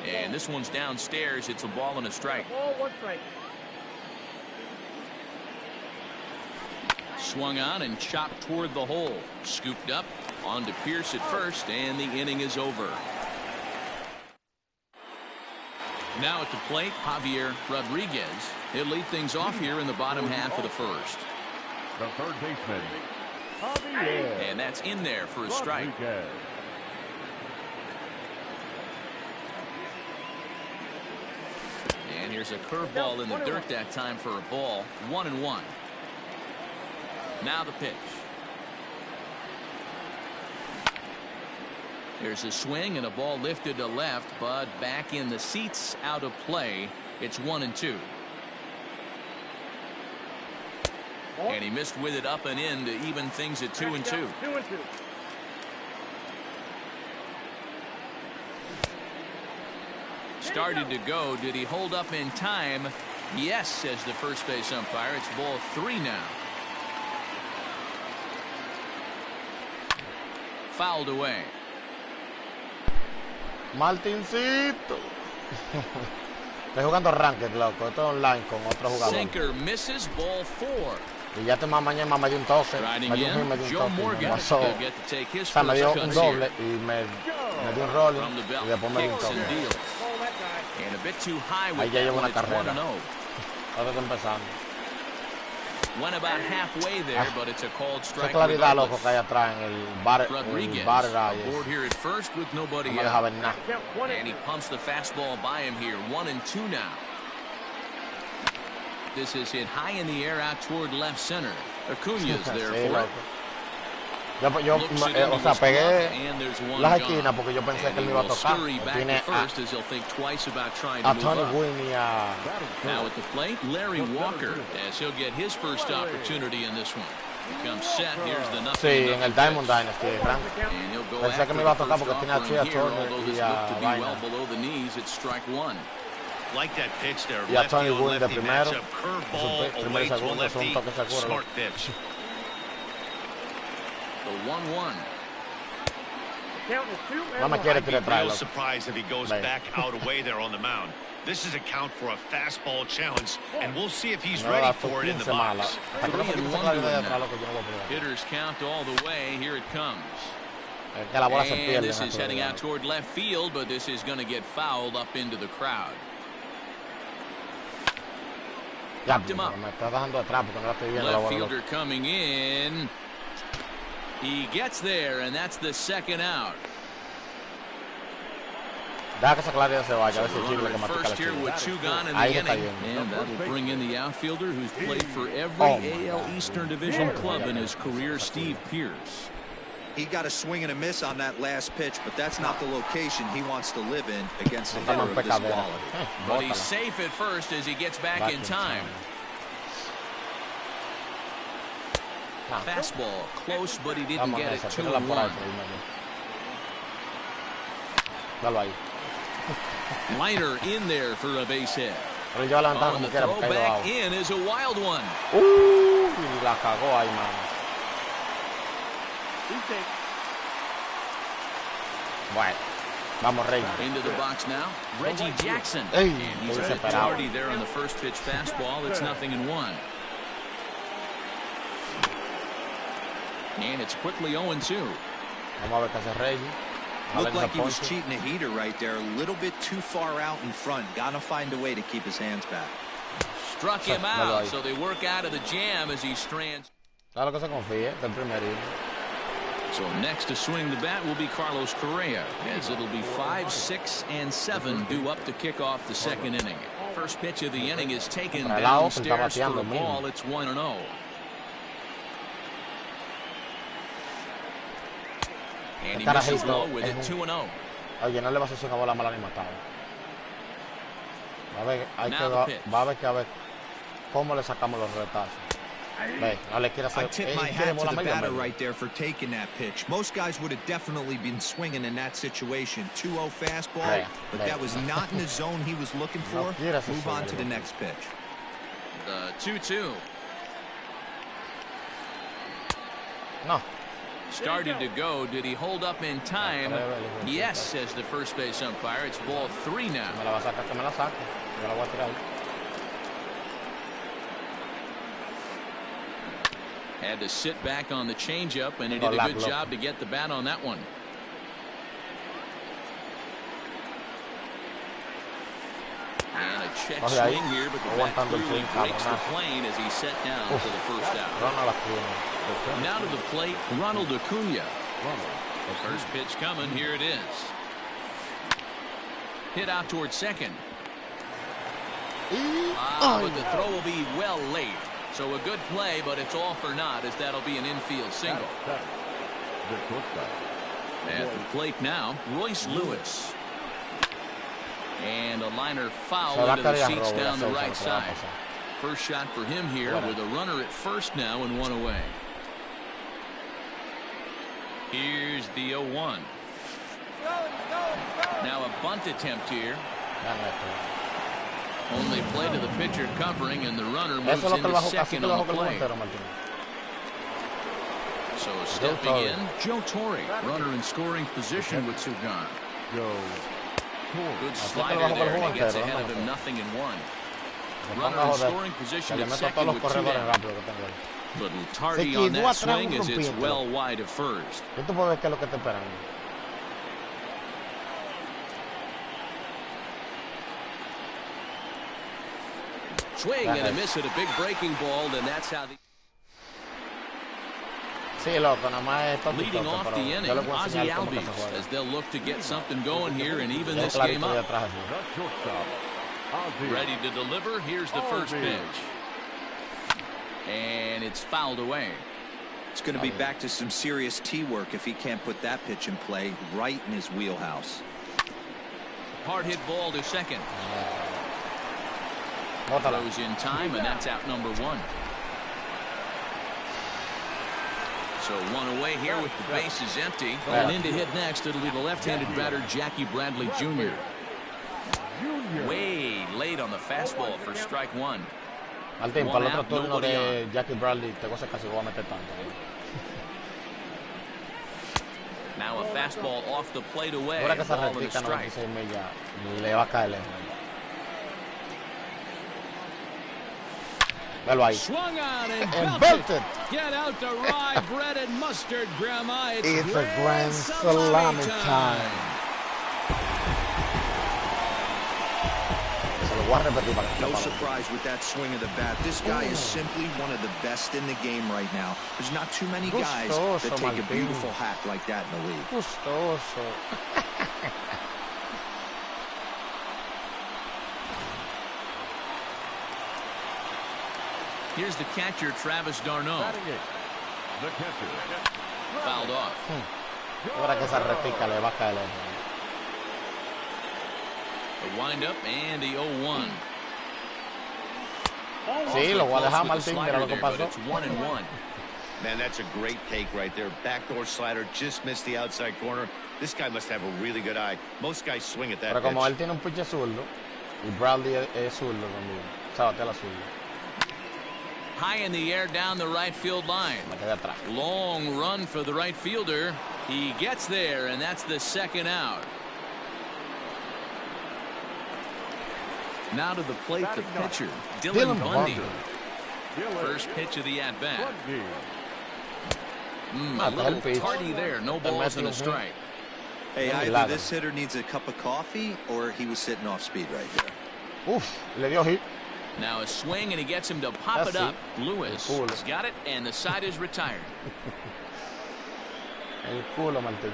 And this one's downstairs. It's a ball and a strike. Swung on and chopped toward the hole. Scooped up on to Pierce at first, and the inning is over. Now at the plate, Javier Rodriguez. He'll lead things off here in the bottom half of the first. The third baseman, Javier. And that's in there for a strike. Rodriguez. And here's a curveball in the dirt that time for a ball. 1-1. Now the pitch. There's a swing and a ball lifted to left, but back in the seats, out of play. It's 1-2. And he missed with it up and in to even things at 2-2. Started to go. Did he hold up in time? Yes, says the first base umpire. It's ball 3 now. Fouled away. Martincito. Estoy jugando ranked, loco. Estoy online con otro jugador. Sinker misses, ball 4. Y ya te mañana me dio un toque. Me dio un Joe toque. Morgan Me pasó. will get to take his O sea, me first dio cuts un here. doble y me dio un rolling From the belt, y después me dio un kicks and toque. deals. And a bit too high with Ahí ya that llevo one. una It's carrera. 1-0. Ahora está empezando. Went about halfway there, but it's a called Esa strike. claridad, loco, que hay atrás en el bar Rodriguez Reyes. aboard here at first with nobody No me deja out. ver nada. And he pumps the fastball by him here. 1-2 now. This is hit high in the air out toward left center. Acuña's there Sí, for it. loco. Yo Looks it o into sea, his pegué glove, and there's one las gone. esquinas porque yo pensé And que él he me iba a will tocar. scurry back Tiene to first as he'll think twice about trying to a move Tony up. Gwynn y a... Now at the plate, Larry Walker, as he'll get his first opportunity in this one. He comes set. Here's the nothing. Sí, en el Diamond Dynasty. And he'll go Pensé que after me iba a the tocar first porque tiene a offering Trey here, Turner although y this a looked to be Vaina. well below the knees. It's strike 1. Like that pitch there. Y a Tony Lefty on Gwynn de lefty primero. matchup. Curveball Primer away to a segundo, es un lefty. toque seguro. Smart pitch. The 1-1. No me quiere I'd be tirar atrás, real loco. surprised if he goes Right. back out away there on the mound. This is a count for a fastball challenge, and we'll see if he's Me va a ready dar for it in the 15 malas. box. Hasta que no se 3-1 quite esa claridad de doing atrás, that. loco, yo no voy a poder. Hitters count all the way. Here it comes. Es que la bola se And pierde. this en is esta heading out jugada. toward left field, but this is going to get fouled up into the crowd. Ya, Popped him up. me está dejando atrás porque no la estoy viendo la Left bola. fielder coming in. He gets there, and that's the second out. Deja que esa claridad se vaya, a ver si So el the chicle runner que at matica first la here chicle. with 2 gone in the Ahí se está inning. yendo. And that'll bring in the outfielder who's played for every Oh, my AL God. Eastern Division club in his career, Steve Pearce. He got a swing and a miss on that last pitch, but that's not the location he wants to live in against a hitter Estamos of en this pecadera. quality. But he's Bótala. safe at first as he gets back in time. No. Fastball close, but he didn't Vamos, get it Nessa, 2 tírala and por ahí, 1. Dalo ahí. Liner in there for a base hit. Pero yo la ventana On como the quiera throw porque ha ido back abajo. in is a wild one. Y la cagó ahí, mano. Bueno, vamos, Rey. Into the box now, Reggie Jackson. Ey, And he's estoy a bit desesperado. tardy there on the first pitch fastball. It's 0-1. And it's quickly 0-2. Vamos a ver qué hace Reggie. Looked like he was cheating a heater right there, a little bit too far out in front. Gotta find a way to keep his hands back. Struck him out, so they work out of the jam as he strands. Claro que se confíe, del primer inning. So next to swing the bat will be Carlos Correa, as it'll be 5, 6, and 7 due up to kick off the second inning. First pitch of the inning is taken downstairs for a ball. It's 1-0. And he misses low with it 2-0. Oye, no le vas a hacer una bola mala ni matado. Va a ver que a ver cómo le sacamos los retazos. Ve, no le quiere hacer. I tip my hat to the batter right there for taking that pitch. Most guys would have definitely been swinging in that situation. 2-0 fastball, but that was not in the zone he was looking for. Move on to the next pitch. The 2-2. No. Started to go. Did he hold up in time? Yes, says the first base umpire. It's ball 3 now. Me la va a sacar, que me la saque. Yo la voy a tirar ahí. Had to sit back on the changeup, and he did a good job to get the bat on that one. And a check swing here, but the bat clearly breaks the plane as he's set down for the first out. Now to the plate, Ronald Acuna. The first pitch coming. Here it is. Hit out towards second. But the throw will be well late. So a good play, but it's all for naught, as that'll be an infield single. At the plate now, Royce Lewis. And a liner foul into the seats down the right side. First shot for him here with a runner at first now and 1 away. Here's the 0-1. Now a bunt attempt here. Only play to the pitcher covering, and the runner moves into second on the play. So stepping in, Joe Torre, runner in scoring position with 2 gone. Good slider there, and he gets ahead of him 0-1. Runner in scoring position at second with 2 down. Little tardy on that swing as it's well wide of first. Swing and a miss at a big breaking ball, and that's how the... Leading off the inning, Ozzie Albies, as they'll look to get something going here and even this game up. Ready to deliver. Here's the first pitch. And it's fouled away. It's going to be back to some serious tee work if he can't put that pitch in play right in his wheelhouse. Hard hit ball to second. Throws in time, and that's out number 1. So 1 away here with the bases empty. And in to hit next, it'll be the left-handed batter, Jackie Bradley Jr. Way late on the fastball for strike 1. Martín, para el otro turno de Jackie Bradley, te cosa casi voy a meter tanto. Now a fastball off the plate away. Ahora que se Ball and a retica strike. 96 millas, le va a caer lejos. Velo ahí. Swung on and belted. Get out the rye bread and mustard, Grandma. It's a grand salami time. lo voy a repetir para que No sepa. surprise with that swing of the bat. This guy is simply one of the best in the game right now. There's not too many guys that take a beautiful hack like that in the league. Gustoso. Here's the catcher, Travis d'Arnaud. The catcher. Fouled off. Ahora que esa repica le va a caer. A windup and the 0-1. Sí, lo voy a dejar, Close with the Martín. Mira slider lo que there, but pasó. it's 1-1. Man, that's a great take right there. Backdoor slider, just missed the outside corner. This guy must have a really good eye. Most guys swing at that Pero como pitch. él tiene un pitcher zurdo, y Bradley es zurdo también. O sea, batea la zurda. High in the air down the right field line. Me quedé atrás. Long run for the right fielder. He gets there, and that's the second out. Now to the plate, the pitcher, Dylan Bundy. First pitch of the at-bat. A little tardy there. No balls and a strike. Hey, either this hitter needs a cup of coffee or he was sitting off speed right there. Uf, le dio hit. Now a swing, and he gets him to pop it up. Lewis has got it, and the side is retired. El culo, Martín.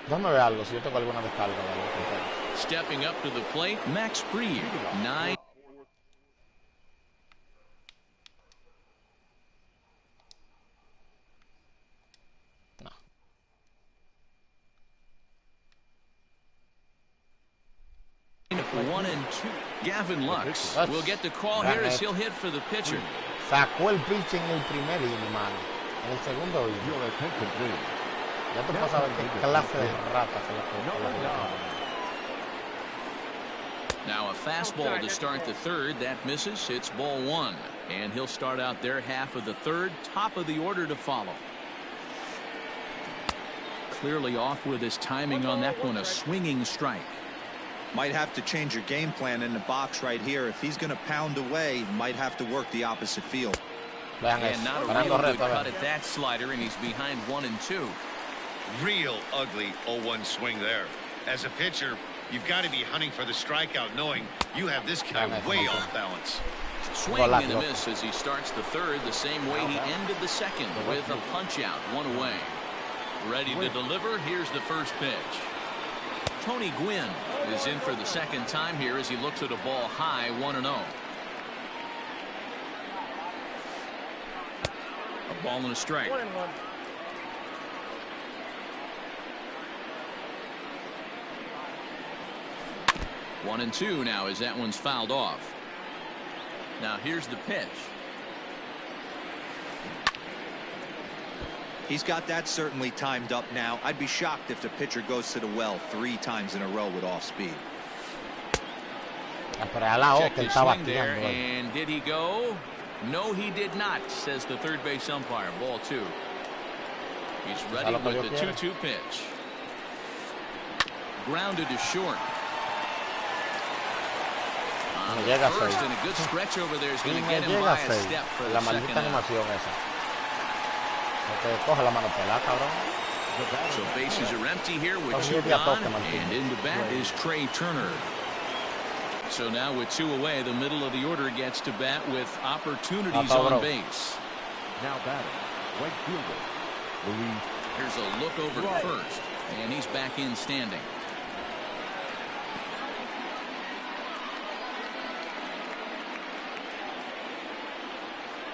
Déjame ver algo, si yo tengo alguna descarga. ¿Vale? Stepping up to the plate, Max Fried. 9. No. One and two. Gavin Lux will get the call here as he'll hit for the pitcher. Sacó el pitch en el primer inning, mano. En el segundo inning. Your attention, please. Ya tú pasabas qué clase de rata se la Now a fastball to start the third. That misses. It's ball one. And he'll start out their half of the third. Top of the order to follow. Clearly off with his timing on that one. A swinging strike. Might have to change your game plan in the box right here. If he's going to pound away, might have to work the opposite field. And not a real good cut at that slider, and he's behind 1 and 2. Real ugly 0-1 swing there. As a pitcher, you've got to be hunting for the strikeout, knowing you have this guy way off balance. Swing and a miss as he starts the third, the same way he ended the second, with a punch out, 1 away. Ready to deliver. Here's the first pitch. Tony Gwynn is in for the second time here as he looks at a ball high, 1-0. A ball and a strike. 1-1. One and two now as that one's fouled off. Now here's the pitch. He's got that certainly timed up now. I'd be shocked if the pitcher goes to the well 3 times in a row with off speed. Check his swing there, and did he go? No, he did not, says the third base umpire. Ball 2. He's ready with the 2-2 pitch. Grounded to short. First, and a good stretch over there is going to get him by a step for the second out. So bases are empty here with 2 gone, and into bat is Trey Turner. So now with 2 away, the middle of the order gets to bat with opportunities on base. Now batting, right fielder, Louis. Here's a look over to first, and he's back in standing.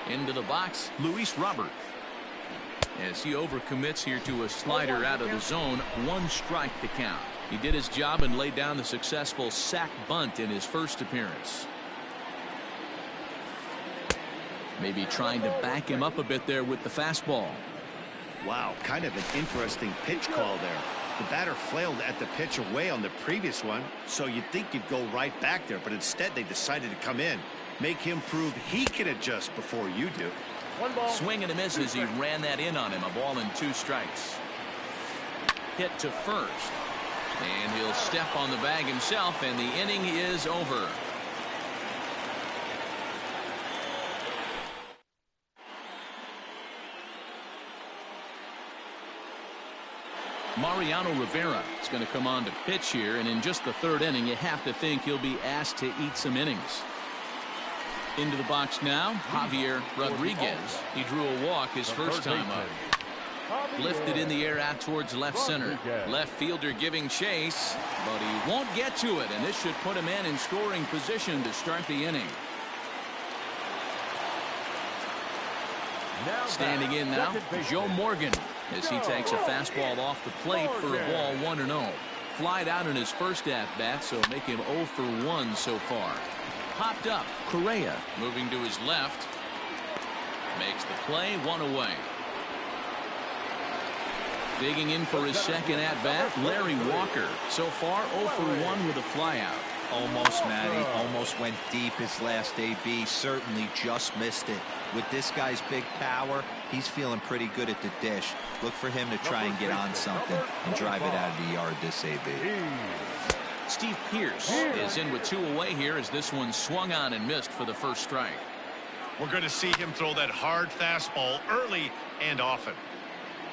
Into the box, Luis Robert. As he overcommits here to a slider out of the zone, 1 strike to count. He did his job and laid down the successful sac bunt in his first appearance. Maybe trying to back him up a bit there with the fastball. Wow, kind of an interesting pitch call there. The batter flailed at the pitch away on the previous one, so you'd think you'd go right back there, but instead they decided to come in. Make him prove he can adjust before you do. 1 ball. Swing and a miss as he ran that in on him. A ball and 2 strikes. Hit to first. And he'll step on the bag himself, and the inning is over. Mariano Rivera is going to come on to pitch here, and in just the third inning, you have to think he'll be asked to eat some innings. Into the box now, Javier Rodriguez. He drew a walk his first time up. Lifted in the air out towards left center. Left fielder giving chase, but he won't get to it, and this should put a man in scoring position to start the inning. Standing in now, Joe Morgan, as he takes a fastball off the plate for a ball 1-0. Flied out in his first at-bat, so make him 0 for 1 so far. Popped up, Correa moving to his left. Makes the play, 1 away. Digging in for his second at-bat, Larry Walker. So far, 0 for 1 with a flyout. Almost, Matty. Almost went deep his last AB. Certainly just missed it. With this guy's big power, he's feeling pretty good at the dish. Look for him to try and get on something and drive it out of the yard this AB. Steve Pearce is in with 2 away here as this one swung on and missed for the first strike. We're going to see him throw that hard fastball early and often.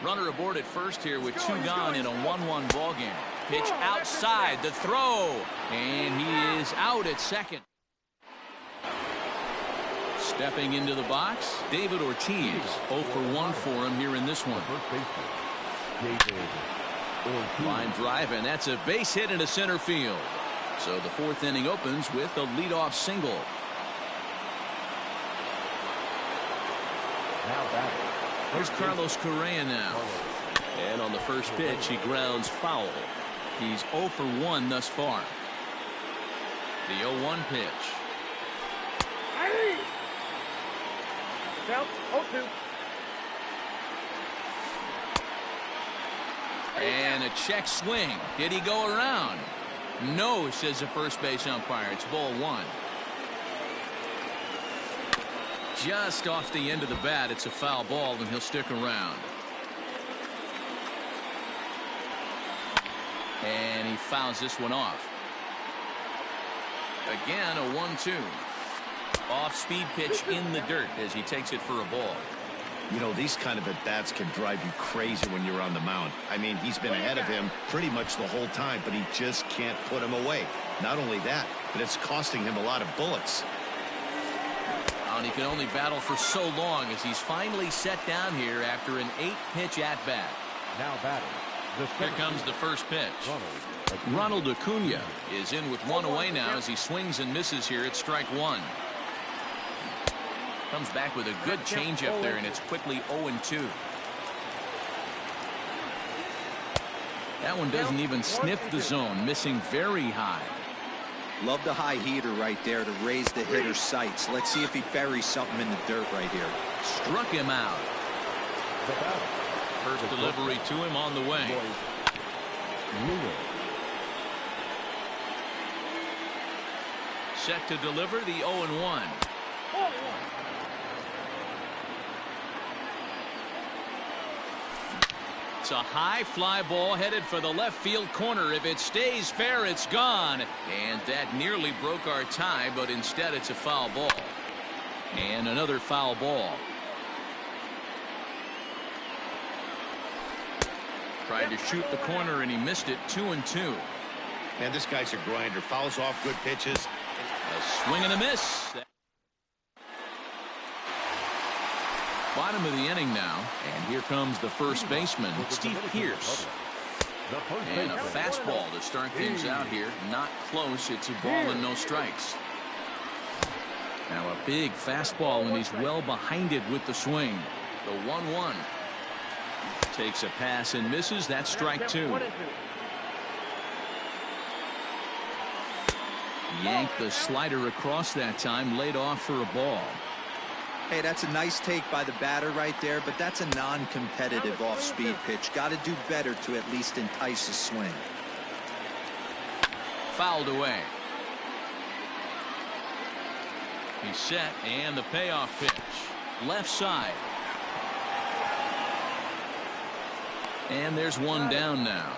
Runner aboard at first here with 2 gone in a 1-1 ball game. Pitch outside, the throw, and he is out at second. Stepping into the box, David Ortiz. 0 for 1 for him here in this one. Line drive, and that's a base hit into center field. So the 4th inning opens with a leadoff single. Here's Carlos Correa now. And on the first pitch, he grounds foul. He's 0 for 1 thus far. The 0-1 pitch. Count 0-2. And a check swing. Did he go around? No, says the first base umpire. It's ball 1. Just off the end of the bat, it's a foul ball, and he'll stick around. And he fouls this one off. Again, a 1-2. Off-speed pitch in the dirt as he takes it for a ball. You know, these kind of at-bats can drive you crazy when you're on the mound. I mean, he's been ahead of him pretty much the whole time, but he just can't put him away. Not only that, but it's costing him a lot of bullets. And he can only battle for so long as he's finally set down here after an 8-pitch at-bat. Now batting. Here comes the first pitch. Ronald Acuna is in with 1 away now as he swings and misses here at strike 1. Comes back with a good changeup there, and it's quickly 0-2. That one doesn't even sniff the zone, missing very high. Love the high heater right there to raise the hitter's sights. Let's see if he buries something in the dirt right here. Struck him out. First delivery to him on the way. Set to deliver the 0-1. It's a high fly ball headed for the left field corner. If it stays fair, it's gone. And that nearly broke our tie, but instead it's a foul ball. And another foul ball. Tried to shoot the corner, and he missed it. 2-2. Man, this guy's a grinder. Fouls off good pitches. A swing and a miss. Bottom of the inning now, and here comes the first baseman, Steve Pearce. And a fastball to start things out here. Not close. It's a ball and no strikes. Now a big fastball, and he's well behind it with the swing. The 1-1. Takes a pass and misses. That's strike 2. Yanked the slider across that time, laid off for a ball. Hey, that's a nice take by the batter right there, but that's a non-competitive off-speed pitch. Got to do better to at least entice a swing. Fouled away. He's set, and the payoff pitch. Left side. And there's one down now.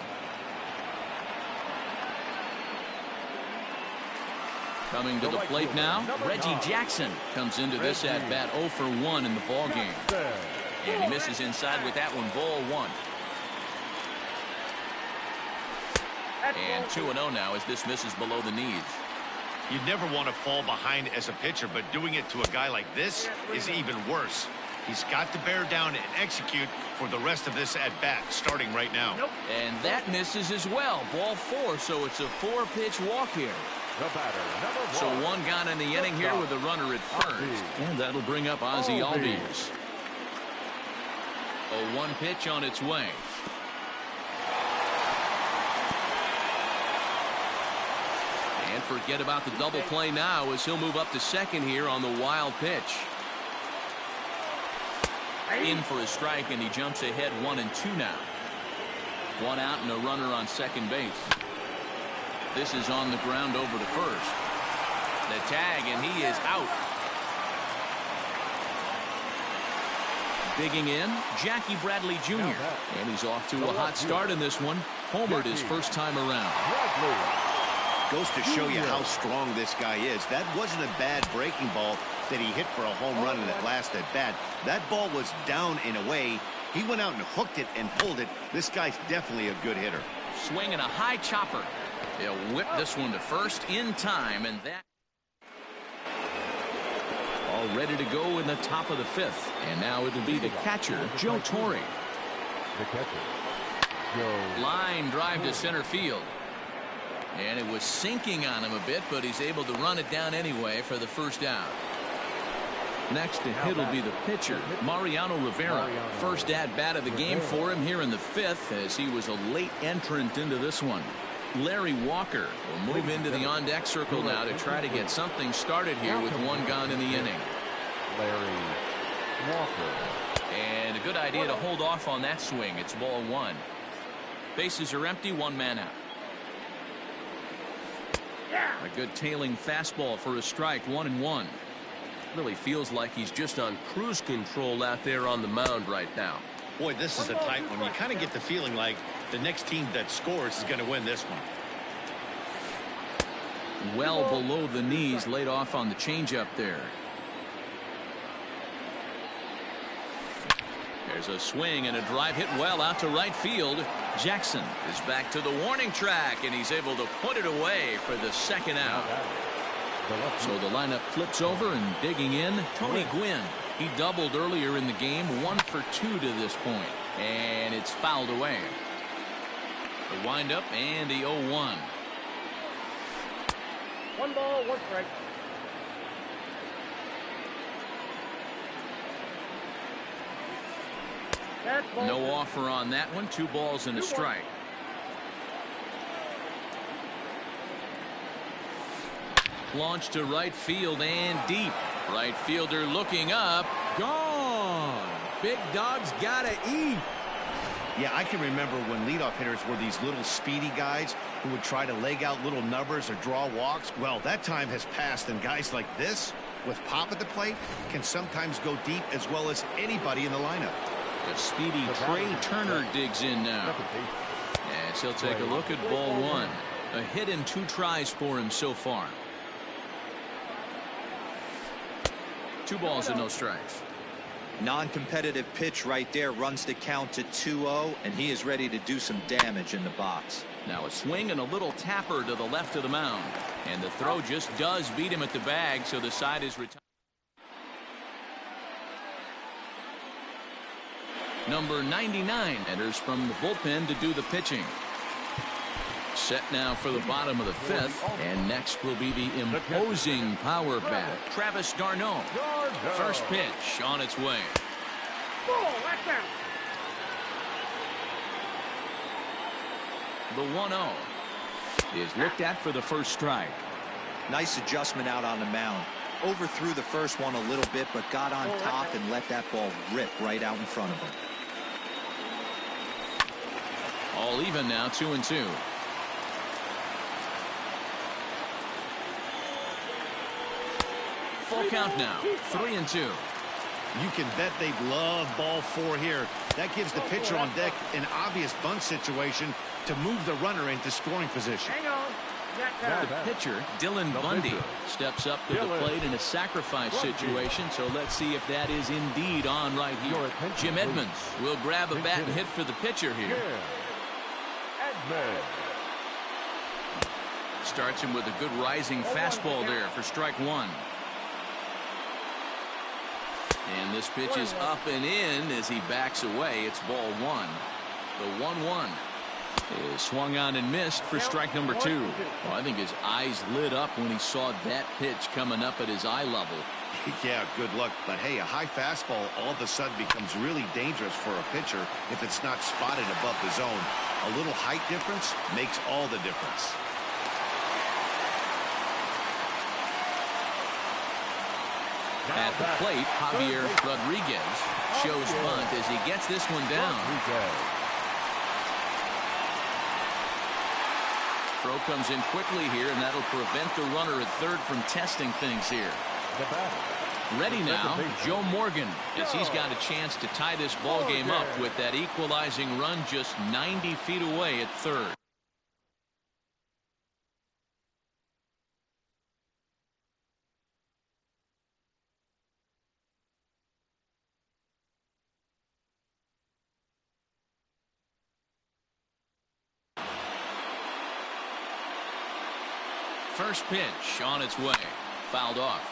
Coming to the plate now, Reggie Jackson comes into this at-bat 0 for 1 in the ball game. And he misses inside with that one, ball 1. And 2-0 now as this misses below the knees. You never want to fall behind as a pitcher, but doing it to a guy like this is even worse. He's got to bear down and execute for the rest of this at-bat, starting right now. And that misses as well. Ball 4, so it's a 4-pitch walk here. The batter, number 1. So 1 gone in the inning here with a runner at first. And that'll bring up Ozzie Albies. A 1 pitch on its way. And forget about the double play now as he'll move up to second here on the wild pitch. In for a strike, and he jumps ahead 1-2 now. 1 out and a runner on second base. This is on the ground over to first. The tag, and he is out. Digging in, Jackie Bradley Jr. And he's off to a hot start in this one. Homered his first time around. Goes to show you how strong this guy is. That wasn't a bad breaking ball that he hit for a home run in that last at bat. That ball was down and away. He went out and hooked it and pulled it. This guy's definitely a good hitter. Swinging a high chopper. They'll whip this one to first in time, and that all ready to go in the top of the 5th. And now it'll be the catcher, Joe Torre. The catcher, Joe. Line drive to center field. And it was sinking on him a bit, but he's able to run it down anyway for the first out. Next to hit will be the pitcher, Mariano Rivera. First at-bat of the game for him here in the 5th, as he was a late entrant into this one. Larry Walker will move into the on-deck circle now to try to get something started here with 1 gone in the inning. Larry Walker. And a good idea to hold off on that swing. It's ball 1. Bases are empty, 1 man out. A good tailing fastball for a strike, 1-1. Really feels like he's just on cruise control out there on the mound right now. Boy, this is a tight one. You kind of get the feeling like the next team that scores is going to win this one. Well below the knees, laid off on the changeup there. There's a swing and a drive hit well out to right field. Jackson is back to the warning track, and he's able to put it away for the second out. So the lineup flips over, and digging in, Tony Gwynn. He doubled earlier in the game, 1 for 2 to this point, and it's fouled away. The windup and the 0-1. 1 ball, 1 strike. No offer on that one. 2 balls and a strike. Launched to right field and deep. Right fielder looking up. Gone. Big dog's gotta eat. Yeah, I can remember when leadoff hitters were these little speedy guys who would try to leg out little numbers or draw walks. Well, that time has passed, and guys like this, with pop at the plate, can sometimes go deep as well as anybody in the lineup. The speedy Trey Turner digs in now. As he'll take a look at ball 1. A hit and 2 tries for him so far. 2 balls and no strikes. Non-competitive pitch right there, runs the count to 2-0, and he is ready to do some damage in the box. Now a swing and a little tapper to the left of the mound, and the throw just does beat him at the bag, so the side is retired. Number 99 enters from the bullpen to do the pitching. Set now for the bottom of the 5th, and next will be the imposing power bat, Travis d'Arnaud. First pitch on its way. The 1-0 is looked at for the first strike. Nice adjustment out on the mound. Overthrew the first one a little bit, but got on top and let that ball rip right out in front of him. All even now, 2-2. Full count now, 3-2. You can bet they love ball 4 here. That gives the pitcher on deck an obvious bunt situation to move the runner into scoring position. Hang on. The pitcher, Dylan Bundy, steps up to the plate in a sacrifice situation, so let's see if that is indeed on right here. Jim Edmonds will grab a bat and hit for the pitcher here. Starts him with a good rising fastball there for strike one. And this pitch is up and in as he backs away. It's ball one. The 1-1 is swung on and missed for strike number two. Well, I think his eyes lit up when he saw that pitch coming up at his eye level. Yeah, good luck. But hey, a high fastball all of a sudden becomes really dangerous for a pitcher if it's not spotted above the zone. A little height difference makes all the difference. At the plate, Javier Rodriguez shows bunt as he gets this one down. Throw comes in quickly here, and that'll prevent the runner at third from testing things here. Ready now, Joe Morgan, as he's got a chance to tie this ball game up with that equalizing run just 90 feet away at third. First pitch on its way. Fouled off.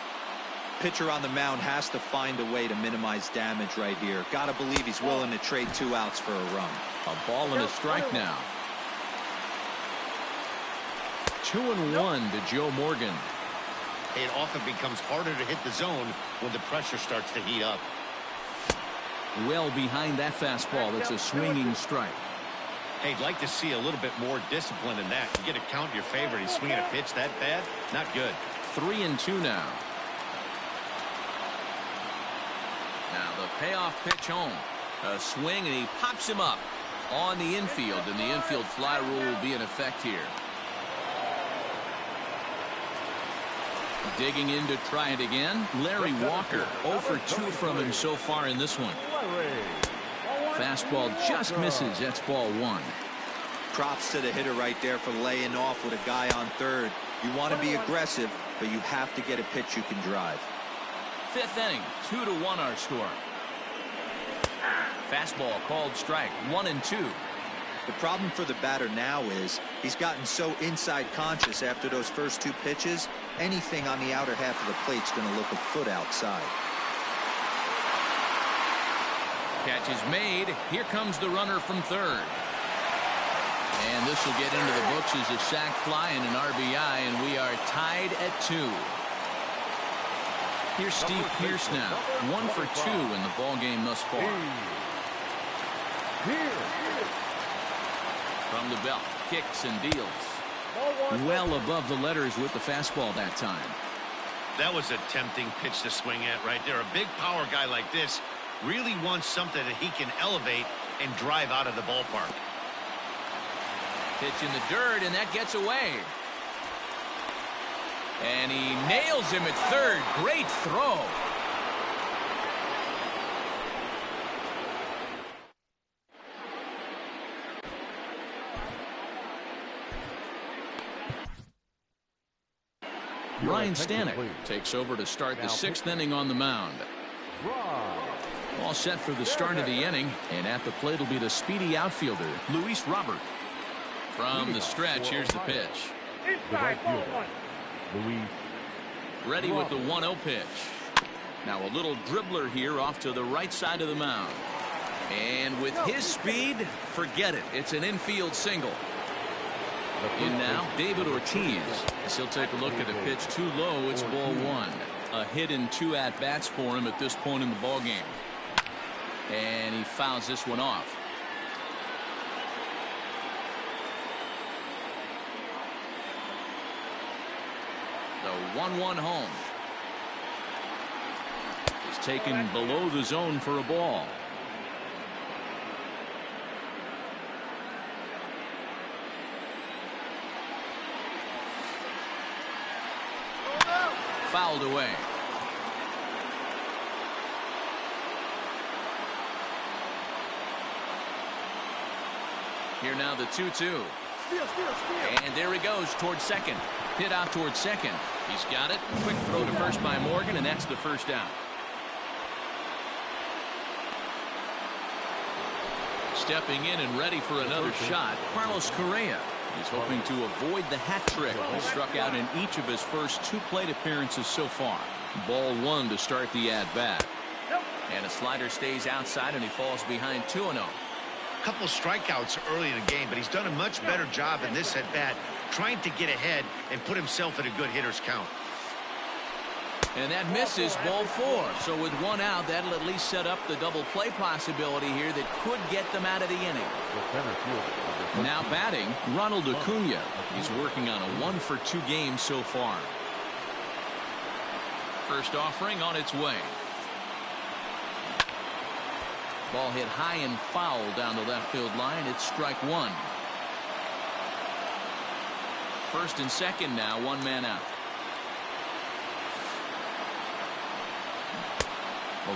Pitcher on the mound has to find a way to minimize damage right here. Gotta believe he's willing to trade 2 outs for a run. A ball and a strike now. 2-1 to Joe Morgan. It often becomes harder to hit the zone when the pressure starts to heat up. Well behind that fastball. It's a swinging strike. Hey, I'd like to see a little bit more discipline in that. You get a count in your favor. He's swinging a pitch that bad. Not good. 3-2 now. Now the payoff pitch home. A swing, and he pops him up on the infield, and the infield fly rule will be in effect here. Digging in to try it again. Larry Walker, 0 for 2 from him so far in this one. Fastball just misses. That's ball one. Props to the hitter right there for laying off with a guy on third. You want to be aggressive, but you have to get a pitch you can drive. Fifth inning, 2-1 our score. Fastball called strike, 1-2. The problem for the batter now is he's gotten so inside conscious after those first 2 pitches. Anything on the outer half of the plate's going to look a foot outside. Catch is made. Here comes the runner from third. And this will get into the books as a sac fly and an RBI, and we are tied at 2. Here's Steve Pearce now, 1 for 2 in the ball game thus far. From the belt, kicks and deals. Well above the letters with the fastball that time. That was a tempting pitch to swing at right there. A big power guy like this really wants something that he can elevate and drive out of the ballpark. Pitch in the dirt, and that gets away. And he nails him at third. Great throw. Ryan Stanek takes over to start the 6th inning on the mound. All set for the start of the inning, and at the plate will be the speedy outfielder, Luis Robert. From the stretch, here's the pitch. Ready with the 1-0 pitch. Now a little dribbler here off to the right side of the mound. And with his speed, forget it. It's an infield single. In now, David Ortiz. As he'll take a look at a pitch too low. It's ball one. A hit in 2 at-bats for him at this point in the ball game. And he fouls this one off. The 1-1 home is taken below the zone for a ball. Fouled away. Here now the 2-2. And there he goes towards second. Hit out towards second. He's got it. Quick throw to first by Morgan, and that's the first down. Stepping in and ready for another shot, Carlos Correa. He's hoping to avoid the hat trick. He struck out in each of his first 2 plate appearances so far. Ball 1 to start the at-bat. And a slider stays outside, and he falls behind 2-0. Couple strikeouts early in the game, but he's done a much better job in this at-bat, trying to get ahead and put himself in a good hitter's count. And that misses, ball 4. So with 1 out, that'll at least set up the double play possibility here that could get them out of the inning. Now batting, Ronald Acuna. He's working on a 1-for-2 game so far. First offering on its way. Ball hit high and foul down the left field line. It's strike 1. First and second now, 1 man out.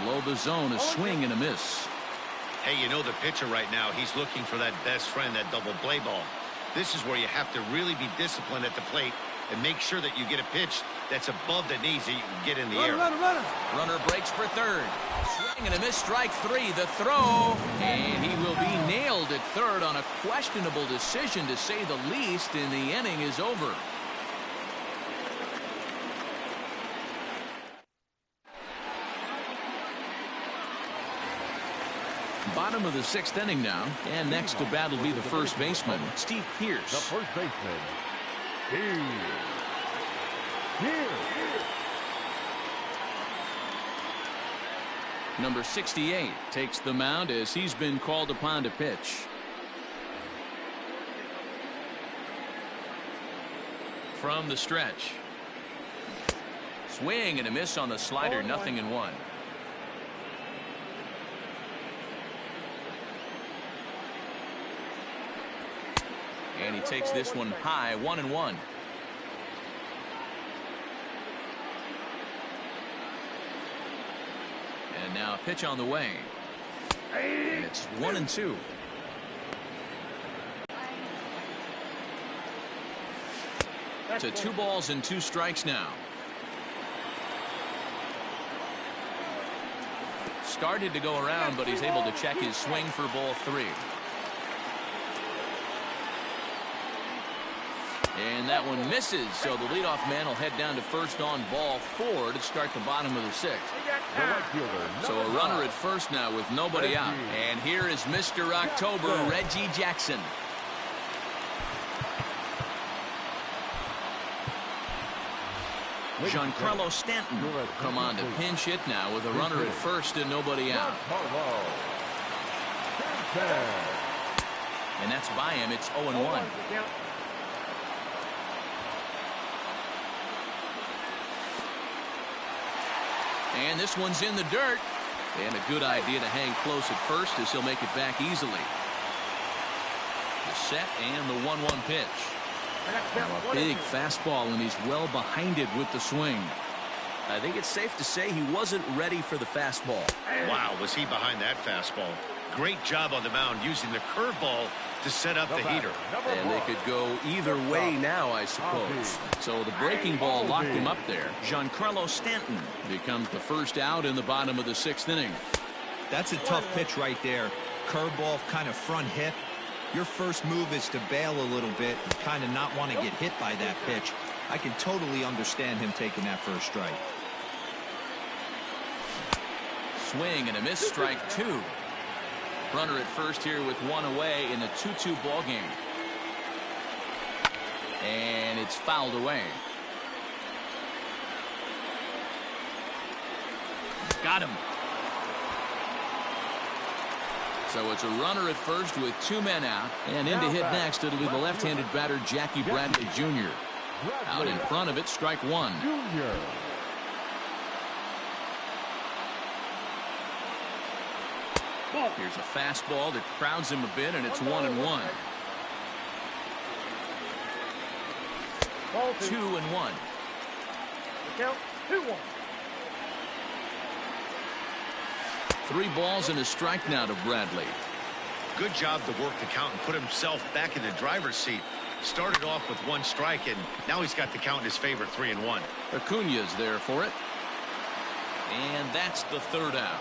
Below the zone, a swing and a miss. Hey, you know the pitcher right now, he's looking for that best friend, that double play ball. This is where you have to really be disciplined at the plate and make sure that you get a pitch that's above the knees that you can get in the air. Runner breaks for third. Swing and a miss, strike 3. The throw, and he will be nailed at third on a questionable decision, to say the least, and the inning is over. Bottom of the 6th inning now, and next to bat will be the first baseman, Steve Pearce. The first baseman, Steve Pearce. Number 68 takes the mound as he's been called upon to pitch. From the stretch. Swing and a miss on the slider, 0-1. And he takes this one high, 1-1. And now a pitch on the way. And it's 1-2. To 2 balls and 2 strikes now. Started to go around, but he's able to check his swing for ball 3. And that one misses, so the leadoff man will head down to first on ball 4 to start the bottom of the 6th. So a runner at first now with nobody out. And here is Mr. October, Reggie Jackson. Giancarlo Stanton will come on to pinch hit now with a runner at first and nobody out. And that's by him. It's 0-1. And this one's in the dirt. And a good idea to hang close at first as he'll make it back easily. The set and the 1-1 pitch. Now a big fastball, and he's well behind it with the swing. I think it's safe to say he wasn't ready for the fastball. Wow, was he behind that fastball. Great job on the mound using the curveball to set up the heater. And they could go either way now, I suppose. So the breaking ball locked him up there. Giancarlo Stanton becomes the first out in the bottom of the 6th inning. That's a tough pitch right there. Curveball, kind of front hip. Your first move is to bail a little bit and kind of not want to get hit by that pitch. I can totally understand him taking that first strike. Swing and a miss, strike 2. Runner at first here with 1 away in the 2-2 ball game. And it's fouled away. Got him. So it's a runner at first with 2 men out. And in to hit next, it'll be the left-handed batter, Jackie Bradley Jr. Out in front of it, strike 1. Here's a fastball that crowds him a bit, and it's 1-1. 2-1. Count 2-1. 3 balls and a strike now to Bradley. Good job to work the count and put himself back in the driver's seat. Started off with 1 strike, and now he's got the count in his favor, 3-1. Acuna's there for it. And that's the 3rd out.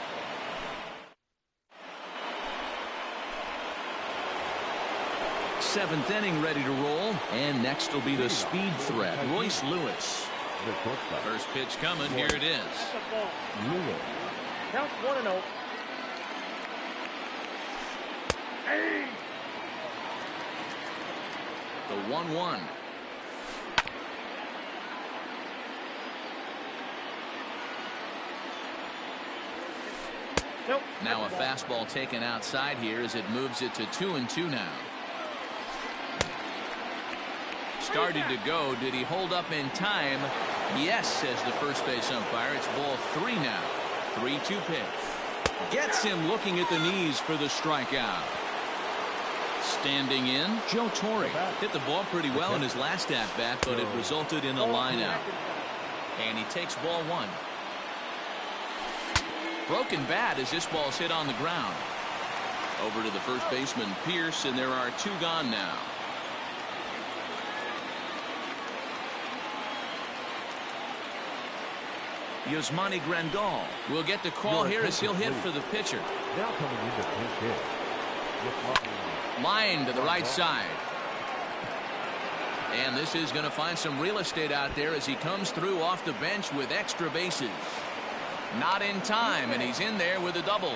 Seventh inning ready to roll. And next will be the speed threat, Royce Lewis. First pitch coming. Here it is. Count 1-0. Hey. The 1-1. Nope. Now a fastball taken outside here as it moves it to 2-2 now. Started to go. Did he hold up in time? Yes, says the first base umpire. It's ball 3 now. 3-2 pitch. Gets him looking at the knees for the strikeout. Standing in, Joe Torre hit the ball pretty well in his last at-bat, but it resulted in a lineout. And he takes ball 1. Broken bat as this ball's hit on the ground. Over to the first baseman, Pierce, and there are 2 gone now. Yasmani Grandal will get the call here as he'll hit for the pitcher. Now coming into pinch hit. Line to the right side. And this is going to find some real estate out there as he comes through off the bench with extra bases. Not in time, and he's in there with a double.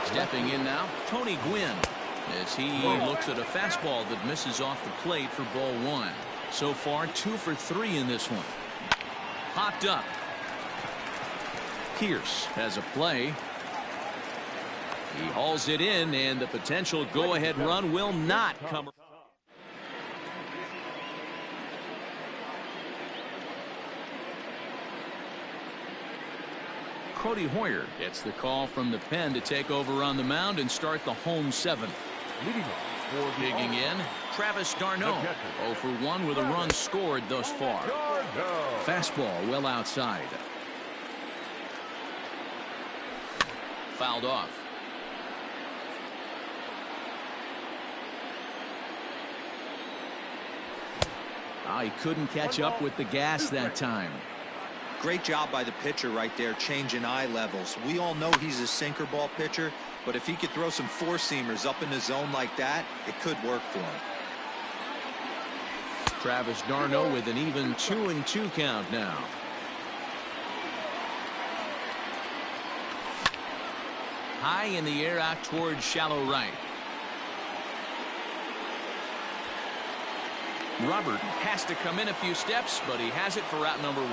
Stepping in now, Tony Gwynn, as he looks at a fastball that misses off the plate for ball 1. So far, 2 for 3 in this one. Popped up. Pierce has a play. He hauls it in, and the potential go-ahead run will not come. Cody Hoyer gets the call from the pen to take over on the mound and start the home 7th. Digging in, Travis d'Arnaud. 0 for 1 with a run scored thus far. Fastball well outside. Fouled off. He couldn't catch up with the gas that time. Great job by the pitcher right there, changing eye levels. We all know he's a sinker ball pitcher, but if he could throw some four-seamers up in the zone like that, it could work for him. Travis d'Arnaud with an even 2-2 count now. High in the air out towards shallow right. Robert has to come in a few steps, but he has it for route number 1.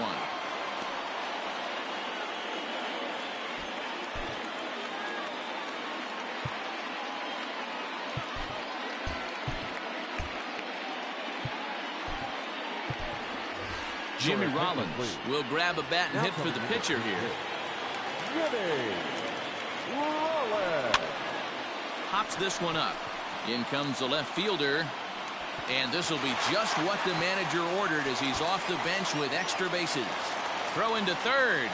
Jimmy Rollins will grab a bat and hit for the pitcher here. Hops this one up. In comes the left fielder. And this will be just what the manager ordered as he's off the bench with extra bases. Throw into third.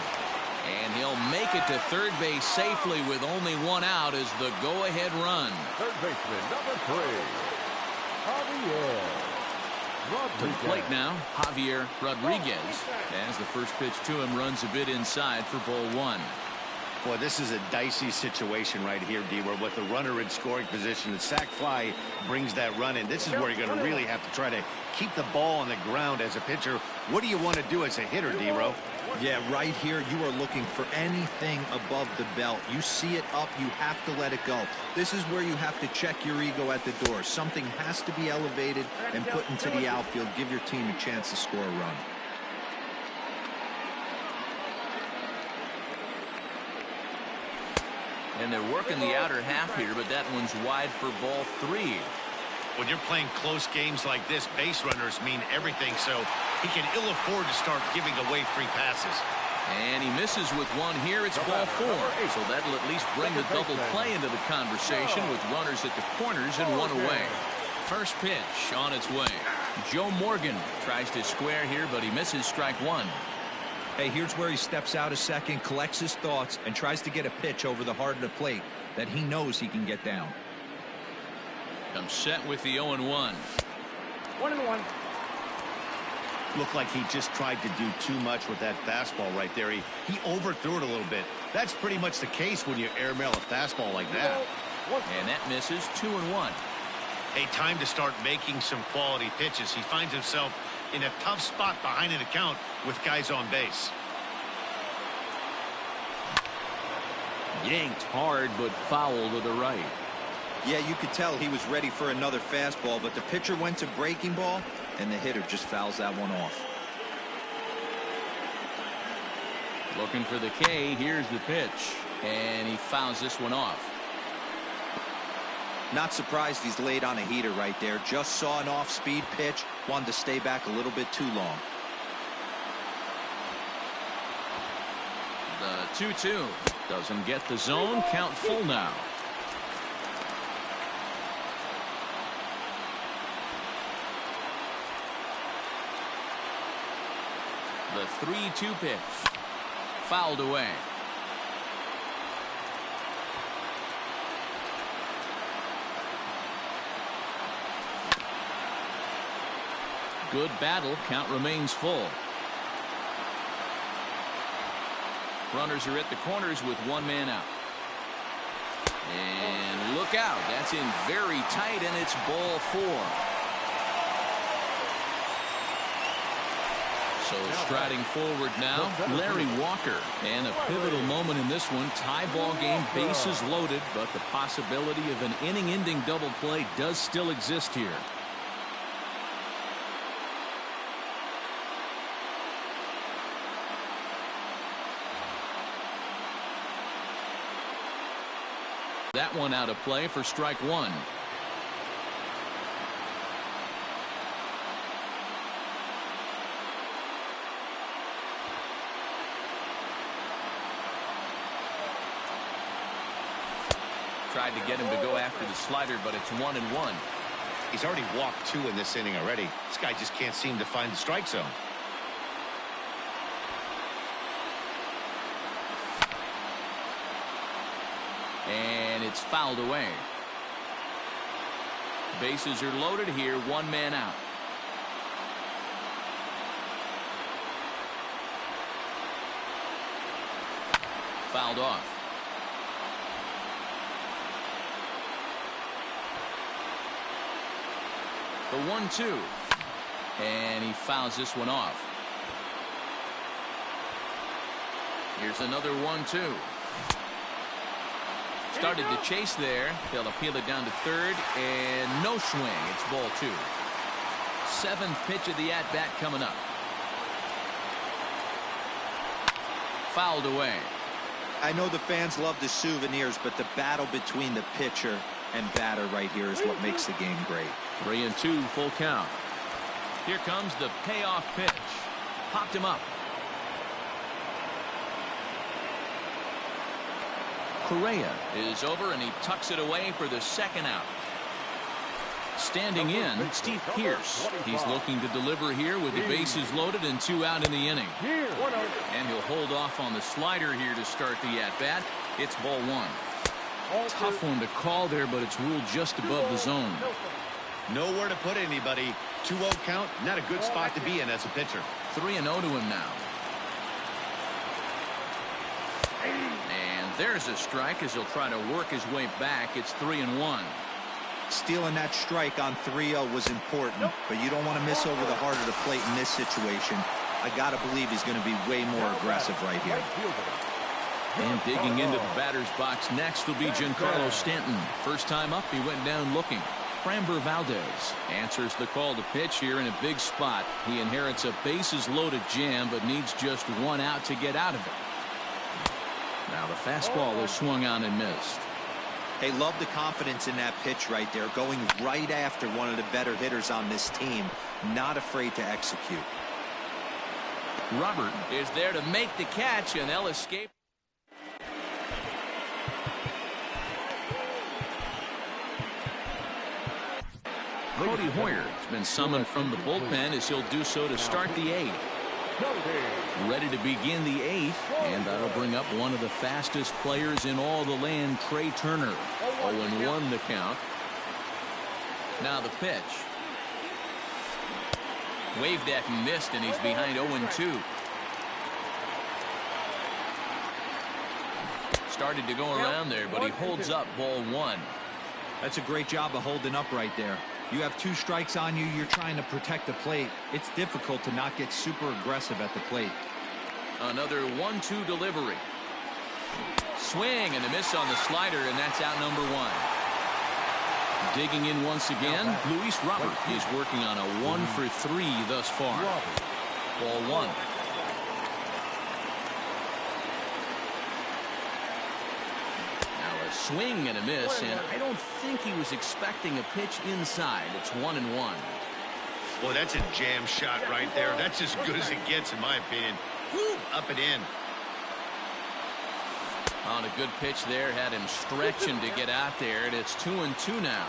And he'll make it to third base safely with only 1 out as the go-ahead run. Third baseman, number 3, Javier Rodriguez. To the plate now, Javier Rodriguez, as the first pitch to him runs a bit inside for ball 1. Boy, this is a dicey situation right here, D, where with the runner in scoring position, the sac fly brings that run in. This is where you're going to really have to try to keep the ball on the ground as a pitcher. What do you want to do as a hitter, D-Ro? Yeah, right here, you are looking for anything above the belt. You see it up, you have to let it go. This is where you have to check your ego at the door. Something has to be elevated and put into the outfield. Give your team a chance to score a run. And they're working the outer half here, but that one's wide for ball 3. When you're playing close games like this, base runners mean everything, so he can ill afford to start giving away free passes. And he misses with 1 here. It's ball 4. So that'll at least bring the double play into the conversation with runners at the corners and 1 away. First pitch on its way. Joe Morgan tries to square here, but he misses strike 1. Hey, here's where he steps out a second, collects his thoughts, and tries to get a pitch over the heart of the plate that he knows he can get down. Comes set with the 0-1. 1-1. Looked like he just tried to do too much with that fastball right there. He overthrew it a little bit. That's pretty much the case when you airmail a fastball like that. And that misses 2-1. Hey, time to start making some quality pitches. He finds himself in a tough spot behind an account with guys on base. Yanked hard, but foul to the right. Yeah, you could tell he was ready for another fastball, but the pitcher went to breaking ball, and the hitter just fouls that one off. Looking for the K. Here's the pitch. And he fouls this one off. Not surprised he's laid on a heater right there. Just saw an off-speed pitch. Wanted to stay back a little bit too long. The 2-2. Doesn't get the zone. Count full now. The 3-2 pitch. Fouled away. Good battle. Count remains full. Runners are at the corners with one man out. And look out. That's in very tight, and it's ball 4. So striding forward now, Larry Walker. And a pivotal moment in this one. Tie ball game, bases loaded, but the possibility of an inning-ending double play does still exist here. That one out of play for strike 1. Tried to get him to go after the slider, but it's 1-1. He's already walked 2 in this inning already. This guy just can't seem to find the strike zone. And it's fouled away. Bases are loaded here. One man out. Fouled off. The 1-2. And he fouls this one off. Here's another 1-2. Started to chase there. They'll appeal it down to third, and no swing. It's ball 2. 7th pitch of the at-bat coming up. Fouled away. I know the fans love the souvenirs, but the battle between the pitcher and batter right here is what makes the game great. 3-2, full count. Here comes the payoff pitch. Popped him up. Correa is over, and he tucks it away for the second out. Standing in, Steve Pearce. He's looking to deliver here with the bases loaded and 2 out in the inning. And he'll hold off on the slider here to start the at-bat. It's ball 1. Tough one to call there, but it's ruled just above the zone. Nowhere to put anybody. 2-0 count, not a good spot to be in as a pitcher. 3-0 to him now. And there's a strike as he'll try to work his way back. It's 3-1. Stealing that strike on 3-0 was important, but you don't want to miss over the heart of the plate in this situation. I got to believe he's going to be way more aggressive right here. And digging into the batter's box next will be Giancarlo Stanton. First time up, he went down looking. Framber Valdez answers the call to pitch here in a big spot. He inherits a bases-loaded jam, but needs just 1 out to get out of it. Now the fastball is swung on and missed. Hey, love the confidence in that pitch right there, going right after one of the better hitters on this team, not afraid to execute. Robert is there to make the catch, and they'll escape. Cody Hoyer has been summoned from the bullpen as he'll do so to start the 8th. Ready to begin the 8th, and that'll bring up one of the fastest players in all the land, Trey Turner. 0-1 the count. Now the pitch. Waved at and missed, and he's behind 0-2. Started to go around there, but he holds up ball one. That's a great job of holding up right there. You have 2 strikes on you. You're trying to protect the plate. It's difficult to not get super aggressive at the plate. Another 1-2 delivery. Swing and a miss on the slider, and that's out number 1. Digging in once again, Luis Robert is working on a 1-for-3 thus far. Ball 1. Now a swing and a miss, and I don't think he was expecting a pitch inside. It's 1-1. Boy, that's a jam shot right there. That's as good as it gets, in my opinion. Woo, up and in. On a good pitch there, had him stretching to get out there, and it's 2-2 now.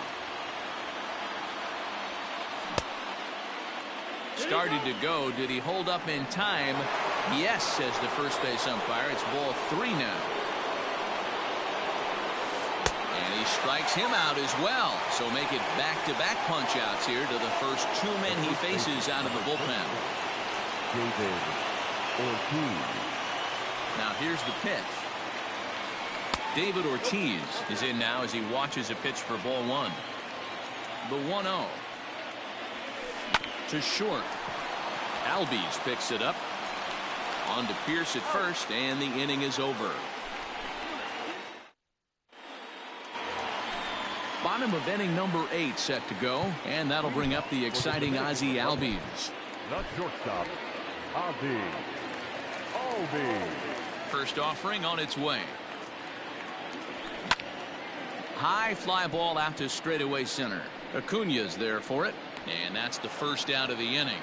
Started to go. Did he hold up in time? Yes, says the first base umpire. It's ball 3 now. And he strikes him out as well. So make it back-to-back punch-outs here to the first 2 men he faces out of the bullpen. Ortiz. Now here's the pitch. David Ortiz is in now as he watches a pitch for ball 1. The 1-0. To short. Albies picks it up. On to Pierce at first, and the inning is over. Bottom of inning number 8 set to go, and that'll bring up the exciting Ozzie Albies. The shortstop, Ozzie Albies. First offering on its way. High fly ball out to straightaway center. Acuna's there for it, and that's the first out of the inning.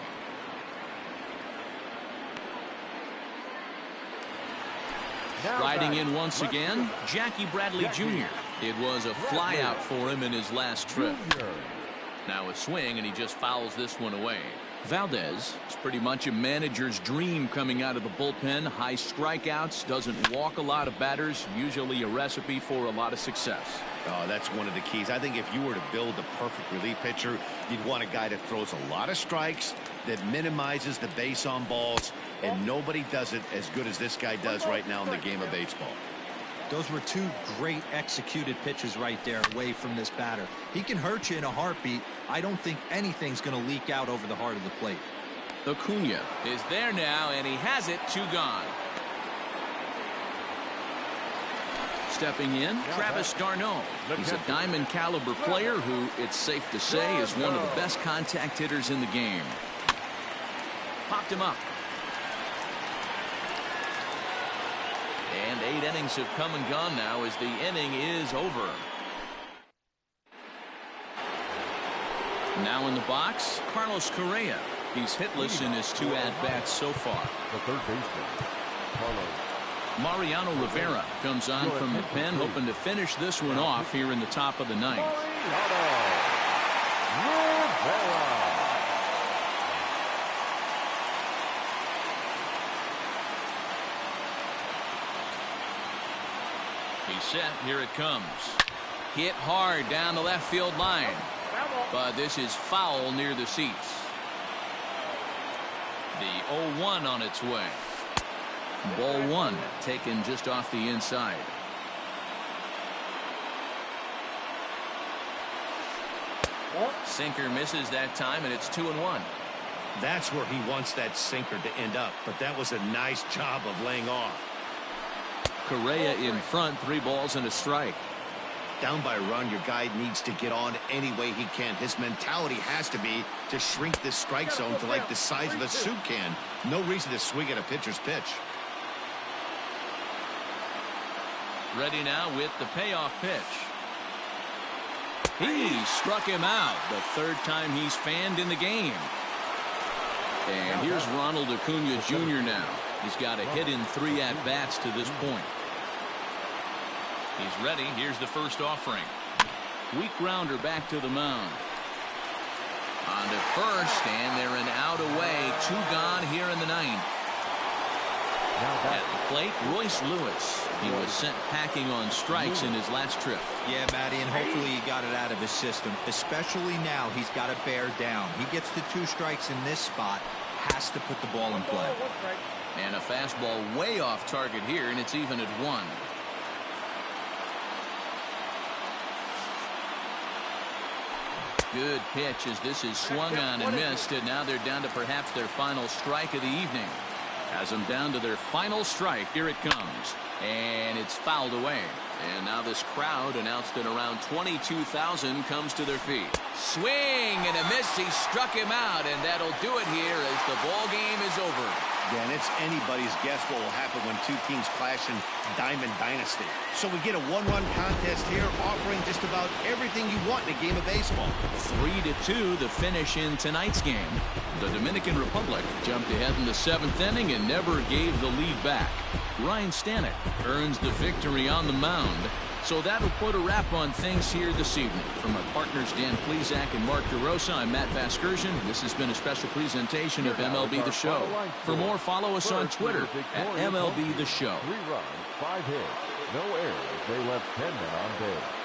Riding in once again, Jackie Bradley Jr. It was a fly out for him in his last trip. Now a swing, and he just fouls this one away. Valdez is pretty much a manager's dream coming out of the bullpen. High strikeouts, doesn't walk a lot of batters, usually a recipe for a lot of success. Oh, that's one of the keys. I think if you were to build a perfect relief pitcher, you'd want a guy that throws a lot of strikes, that minimizes the base on balls, and nobody does it as good as this guy does right now in the game of baseball. Those were 2 great executed pitches right there away from this batter. He can hurt you in a heartbeat. I don't think anything's going to leak out over the heart of the plate. Acuna is there now, and he has it. 2 gone. Stepping in, Travis d'Arnaud. He's a diamond caliber player who, it's safe to say, is one of the best contact hitters in the game. Popped him up. And 8 innings have come and gone now as the inning is over. Now in the box, Carlos Correa. He's hitless in his 2 at-bats so far. The third baseman, Carlos. Mariano Rivera comes on from the pen, hoping to finish this one off here in the top of the 9th. He's set. Here it comes. Hit hard down the left field line. But this is foul near the seats. The 0-1 on its way. Ball 1 taken just off the inside. Sinker misses that time, and it's 2-1. That's where he wants that sinker to end up, but that was a nice job of laying off. Correa in front, 3 balls and a strike. Down by a run, your guy needs to get on any way he can. His mentality has to be to shrink this strike zone to like the size of a soup can. No reason to swing at a pitcher's pitch. Ready now with the payoff pitch. He struck him out, the 3rd time he's fanned in the game. And here's Ronald Acuna Jr. now. He's got a hit in 3 at-bats to this point. He's ready. Here's the first offering. Weak grounder back to the mound. On to first, and they're an out away. 2 gone here in the 9th. At the plate, Royce Lewis. He was sent packing on strikes in his last trip. Yeah, Matty, and hopefully he got it out of his system. Especially now, he's got to bear down. He gets the 2 strikes in this spot, has to put the ball in play. And a fastball way off target here, and it's even at 1. Good pitch as this is swung on and missed, and now they're down to perhaps their final strike of the evening. Has them down to their final strike. Here it comes, and it's fouled away. And now this crowd, announced at around 22,000, comes to their feet. Swing and a miss. He struck him out, and that'll do it here as the ball game is over. Yeah, and it's anybody's guess what will happen when two teams clash in Diamond Dynasty. So we get a one-run contest here, offering just about everything you want in a game of baseball. 3-2 the finish in tonight's game. The Dominican Republic jumped ahead in the 7th inning and never gave the lead back. Ryan Stanek earns the victory on the mound. So that'll put a wrap on things here this evening. From our partners Dan Plesac and Mark DeRosa, I'm Matt Vasgersian. This has been a special presentation of MLB The Show. For more, follow us on Twitter at MLB The Show. 3 runs, 5 hits, no errors. They left 10 men on base.